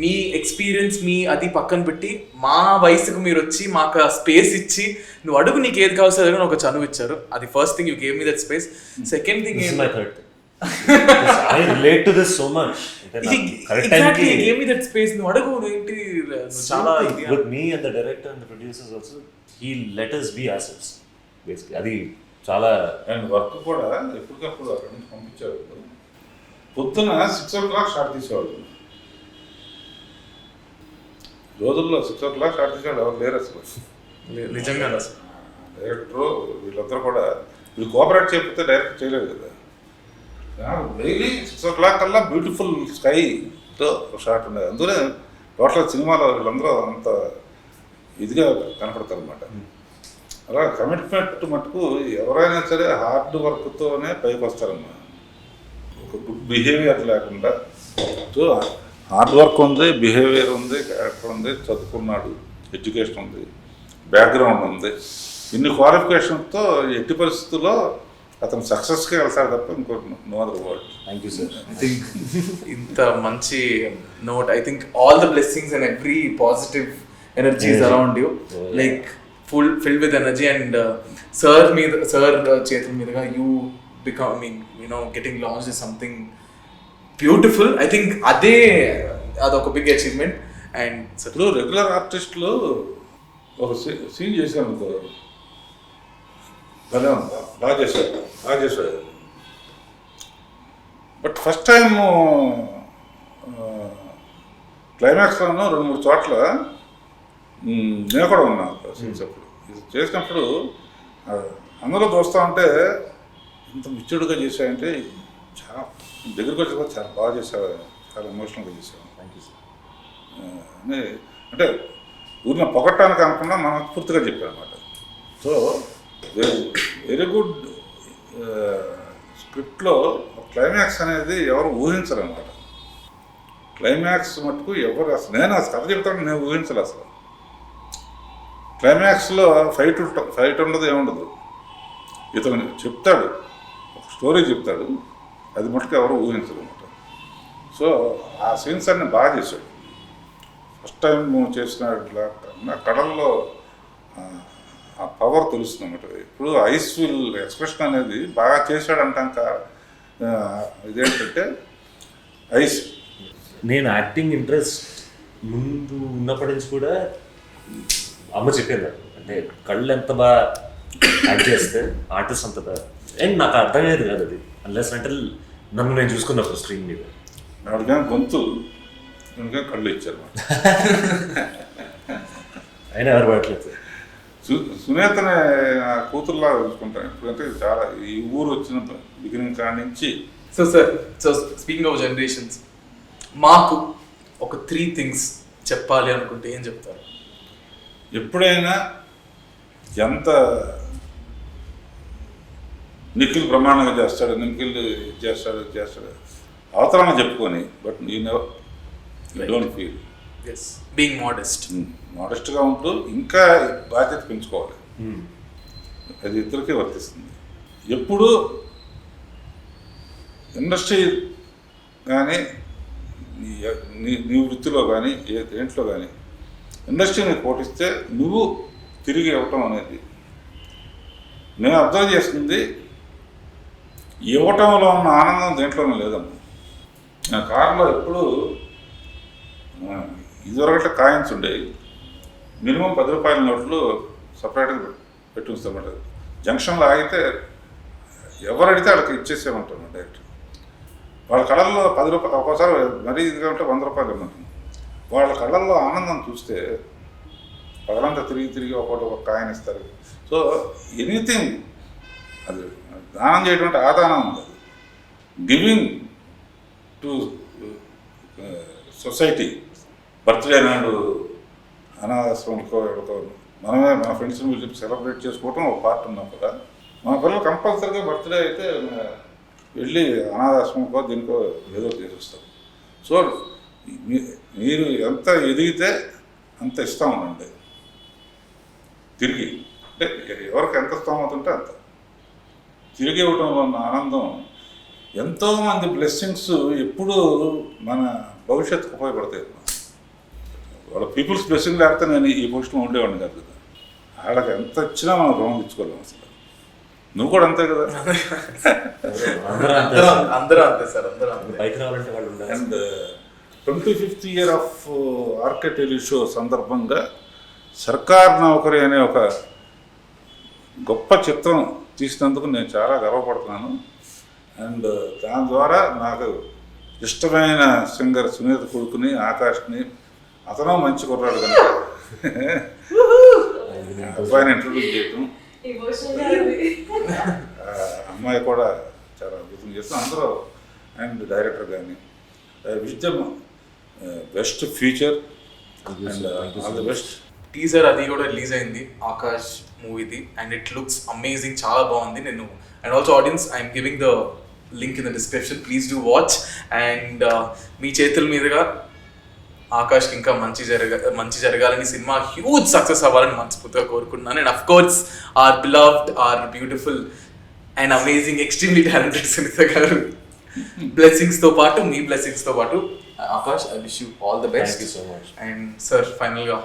మీ ఎక్స్పీరియన్స్ మీ అది పక్కన పెట్టి మా వయసుకు మీరు వచ్చి మాకు ఆ స్పేస్ ఇచ్చి, నువ్వు అడుగు నీకు ఏది కావాల్సి అడుగు ఒక చనువు ఇచ్చారు. అది first thing, you gave me that space. Second thing, my third thing. I relate to this so much. Exactly, you gave me that space. నువ్వు అడుగు, ఏంటి చాలా with me and the director and the producers also, he let us be ourselves basically. అది చాలా. అండ్ వర్క్ కూడా ఎప్పటికప్పుడు అక్కడ నుంచి పంపించారు. పొద్దున 6 o'clock స్టార్ట్ తీసేవాళ్ళు. రోజుల్లో 6 o'clock స్టార్ట్ చేసేవాళ్ళు ఎవరు లేరు అసలు. నిజంగా డైరెక్టరు వీళ్ళందరూ కూడా వీళ్ళు కోఆపరేట్ చేయకపోతే డైరెక్ట్ చేయలేదు కదా. డైలీ 6 o'clock కల్లా బ్యూటిఫుల్ స్కైతో షాట్ ఉండేది. అందుకనే టోటల్ సినిమాలో వీళ్ళందరూ అంత ఇదిగా కనపడతారు అనమాట. అలా కమిట్మెంట్ మటుకు ఎవరైనా సరే హార్డ్ వర్క్తోనే పైకి వస్తారన్నమాట. ఒక గుడ్ బిహేవియర్ లేకుండా. సో హార్డ్ వర్క్ ఉంది, బిహేవియర్ ఉంది, క్యారెక్టర్ ఉంది, చదువుకున్నాడు, ఎడ్యుకేషన్ ఉంది, బ్యాక్గ్రౌండ్ ఉంది. ఇన్ని క్వాలిఫికేషన్తో ఎట్టి పరిస్థితుల్లో అతను సక్సెస్కి వెళ్తాడు తప్ప ఇంకో no other word. Thank you sir. I think ఇంత మంచి note, I think all the blessings and every positive energies around you, like filled with energy, and sir చేతుల మీదుగా you becoming, getting launched is something beautiful. I think అదొక బిగ్ అచీవ్మెంట్. అండ్ ఇప్పుడు రెగ్యులర్ ఆర్టిస్టులు ఒక సీన్ చేశాను అనుకో, భలే ఉందా, బాగా చేశాడు. బట్ ఫస్ట్ టైం క్లైమాక్స్లోనూ 2-3 చోట్ల నేను కూడా ఉన్నాను సీన్స్ అప్పుడు. ఇది చేసినప్పుడు అందరూ చూస్తూ ఉంటే ఇంత మిచ్చుడుగా చేశాయంటే చాలా దగ్గరికి వచ్చి చాలా బాగా చేసావు, చాలా ఎమోషనల్గా చేసావు. Thank you sir. అంటే ఊరిని పొగట్టానికి అనుకున్నా మనస్ఫూర్తిగా చెప్పాను అనమాట. సో వెరీ గుడ్ స్క్రిప్ట్లో క్లైమాక్స్ అనేది ఎవరు ఊహించరు అనమాట. క్లైమాక్స్ మటుకు ఎవరు అసలు నేను కథ చెప్తాను, నేను ఊహించలే అసలు. క్లైమాక్స్లో ఫైట్ ఉండదు, ఏముండదు. ఇతను చెప్తాడు, ఒక స్టోరీ చెప్తాడు, అది మటుకు ఎవరు ఊహించరు అనమాట. సో ఆ సీన్స్ అన్ని బాగా చేశాడు. ఫస్ట్ టైం చేసినట్లా నా కళల్లో ఆ పవర్ తెలుస్తుంది అన్నమాట. ఇప్పుడు ఐస్ఫుల్ ఎక్స్ప్రెషన్ అనేది బాగా చేశాడంటాక ఇదేంటంటే ఐస్. నేను యాక్టింగ్ ఇంట్రెస్ట్ ముందు ఉన్నప్పటి నుంచి కూడా అమ్మ చెప్పేది, అంటే కళ్ళు ఎంత బాగా యాక్ట్ చేస్తే ఆర్టిస్ట్ అంత బాగా. అండ్ నాకు అర్థమయ్యేది కాదు అది, అన్లెస్ అంటే నన్ను నేను చూసుకున్నప్పుడు స్క్రీన్ మీద. నాడుగా గొంతు కళ్ళు ఇచ్చారు. అయినా ఎవరు పడట్లేదు. సునేతనే కూతురులా చూసుకుంటాను ఎందుకంటే చాలా ఈ ఊరు వచ్చిన బిగినింగ్ కాడి నుంచి. So sir, speaking of generations, మాకు ఒక 3 things చెప్పాలి అనుకుంటే ఏం చెప్తారు? ఎప్పుడైనా ఎంత నిఖిల్ బ్రహ్మాండంగా చేస్తాడు, నిఖిల్ చేస్తాడు అవతరాన్ని చెప్పుకొని, but you don't feel. Yes, being మోడెస్ట్గా ఉంటూ ఇంకా బాధ్యత పెంచుకోవాలి. అది ఇద్దరికీ వర్తిస్తుంది. ఎప్పుడు ఇండస్ట్రీ కానీ నీ వృత్తిలో కానీ దేంట్లో కానీ ఇండస్ట్రీని పోటిస్తే నువ్వు తిరిగి ఇవ్వటం అనేది నేను అబ్జర్వ్ చేస్తుంది. ఇవ్వటంలో ఉన్న ఆనందం దేంట్లోనే లేదమ్మా. నా కారులో ఎప్పుడు ఇదివరకట్లా కాయిన్స్ ఉండేవి, మినిమం 10 రూపాయల నోట్లు సపరేట్గా పెట్టి ఉంస్తామంట. జంక్షన్లో ఆగితే ఎవరు అడిగితే వాళ్ళకి ఇచ్చేసేమంటాను డైరెక్ట్. వాళ్ళ కళ్ళల్లో 10 రూపాయలు, ఒక్కోసారి మరీ ఇదిగా ఉంటే 100 రూపాయలు ఇవ్వమంటాను. వాళ్ళ కళ్ళల్లో ఆనందం చూస్తే పగలంతా తిరిగి ఒక కాయిన్ ఇస్తారు. సో ఎనీథింగ్ అది దానం చేయడం అంటే ఆదానం ఉండదు. Giving to society. బర్త్డే నాడు అనాథాశ్రమంలో మనమే మన ఫ్రెండ్స్ని పిలిచి సెలబ్రేట్ చేసుకోవటం ఒక పార్ట్ ఉన్నాం కదా. మన పిల్లలు కంపల్సరీగా బర్త్డే అయితే వెళ్ళి అనాథాశ్రమంకో దీనికో ఏదో చేసేస్తారు. సో మీరు ఎంత ఎదిగితే అంత ఇస్తూ ఉండండి తిరిగి. అంటే ఎవరికి ఎంత స్తోమత ఉంటే అంత తిరిగి ఇవ్వడంలో ఉన్న ఆనందం. ఎంతోమంది బ్లెస్సింగ్స్ ఎప్పుడు మన భవిష్యత్తుకు ఉపయోగపడతాయి. వాళ్ళ పీపుల్స్ బ్లెస్సింగ్ లేకపోతే నేను ఈ పొజిషన్లో ఉండేవాడిని కాదు కదా. వాళ్ళకి ఎంత ఇచ్చినా మనం రుణం తెచ్చుకోలేము అసలు. నువ్వు కూడా అంతే కదా. అందరూ అంతే సార్, అందరూ అంతే. బైక్ రావాలంటే వాళ్ళు ఉండాలి. And 25th year of RK tele show సందర్భంగా సర్కార్ నౌకరి అనే ఒక గొప్ప చిత్రం తీసినందుకు నేను చాలా గర్వపడుతున్నాను. అండ్ దాని ద్వారా నాకు ఇష్టమైన సింగర్ సునీత కొడుకుని ఆకాష్ని, అతను మంచి కుర్రాడు కనుక అబ్బాయిని ఇంట్రొడ్యూస్ చేయటం, అమ్మాయి కూడా చాలా అద్భుతం చేస్తాం అందరూ. అండ్ డైరెక్టర్ కానీ wish them best future and all the best. Teaser అది కూడా రిలీజ్ అయింది ఆకాష్ మూవీది, అండ్ ఇట్ లుక్స్ అమేజింగ్, చాలా బాగుంది. నేను and also audience, I'm giving the link in the description, please do watch. And మీ చేతుల మీదుగా ఆకాష్కి ఇంకా మంచి జరగాలని, సినిమా హ్యూజ్ సక్సెస్ అవ్వాలని మనస్ఫూర్తిగా కోరుకుంటున్నాను. And of course our beloved, our beautiful and amazing extremely talented Sunitha garu blessings తో పాటు మీ బ్లెస్సింగ్స్ తో పాటు Akash, I wish you all the best. Thank you so much. And sir final గా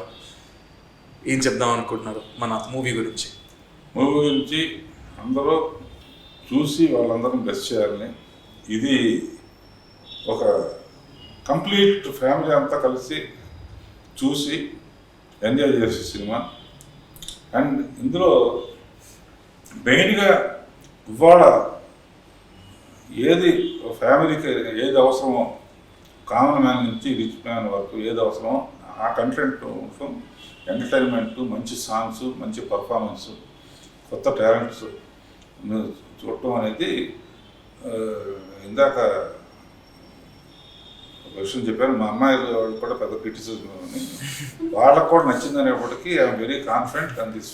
ఏం చెప్దాం అనుకుంటున్నారు మన మూవీ గురించి? మూవీ గురించి అందరూ చూసి వాళ్ళందరిని బ్లెస్ చేయాలని, ఇది ఒక కంప్లీట్ ఫ్యామిలీ అంతా కలిసి చూసి ఎంజాయ్ చేసే సినిమా. అండ్ ఇందులో మెయిన్గా ఇవాళ ఏది ఫ్యామిలీకి ఏది అవసరమో, కామన్ మ్యాన్ నుంచి రిచ్ మ్యాన్ వరకు ఏది అవసరమో ఆ కంటెంట్ ఎంటర్టైన్మెంట్, మంచి సాంగ్స్, మంచి పర్ఫార్మెన్స్, కొత్త టాలెంట్స్ చూడటం అనేది ఇందాక ఒక విషయం చెప్పాను, మా అమ్మాయిలు వాళ్ళు కూడా పెద్ద క్రిటిసిజం అని, వాళ్ళకు కూడా నచ్చింది అనేప్పటికీ I'm very confident and this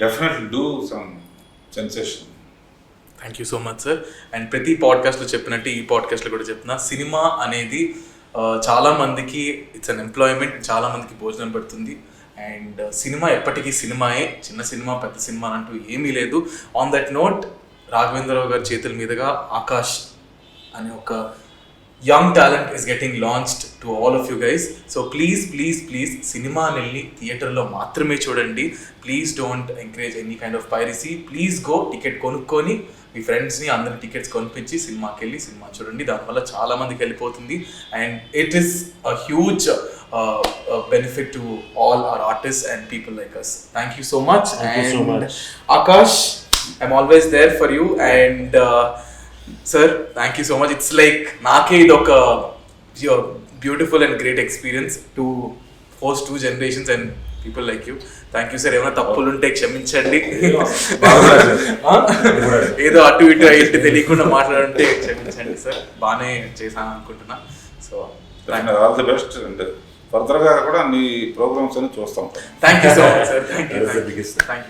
definitely do some sensation. Thank you so much sir. And ప్రతి పాడ్కాస్ట్లో చెప్పినట్టు ఈ పాడ్కాస్ట్లో కూడా చెప్తున్నా, సినిమా అనేది చాలా మందికి ఇట్స్ అన్ ఎంప్లాయ్మెంట్, చాలా మందికి భోజనం పెడుతుంది. అండ్ సినిమా ఎప్పటికీ సినిమాయే, చిన్న సినిమా పెద్ద సినిమా అంటూ ఏమీ లేదు. ఆన్ దట్ నోట్, రాఘవేంద్రరావు గారి చేతుల మీదుగా ఆకాష్ అనే ఒక young talent is getting launched to all of you guys. So please సినిమాని వెళ్ళి థియేటర్లో మాత్రమే చూడండి. Please don't encourage any kind of piracy. Please go, ticket కొనుక్కొని మీ ఫ్రెండ్స్ని అందరి టికెట్స్ కొనిపించి సినిమాకి వెళ్ళి సినిమా చూడండి. దానివల్ల చాలా మందికి వెళ్ళిపోతుంది. And it is a huge benefit to all our artists and people like us. Thank you so much. Thank you so much. Akash, I'm always there for you. And sir, thank you so much. It's like naake idoka beautiful and great experience to host two generations and people like you. Thank you sir. ఏమైనా తప్పులు ఉంటే క్షమించండి. ఏదో అటు ఇటు అయితే తెలియకుండా మాట్లాడుంటే క్షమించండి సార్. బాగానే చేశాను అనుకుంటున్నా. So all the best. And ఫర్దర్గా కూడా నీ ప్రోగ్రామ్స్ అని చూస్తాం. Thank you so much sir. Thank you. That is the biggest. Thank you.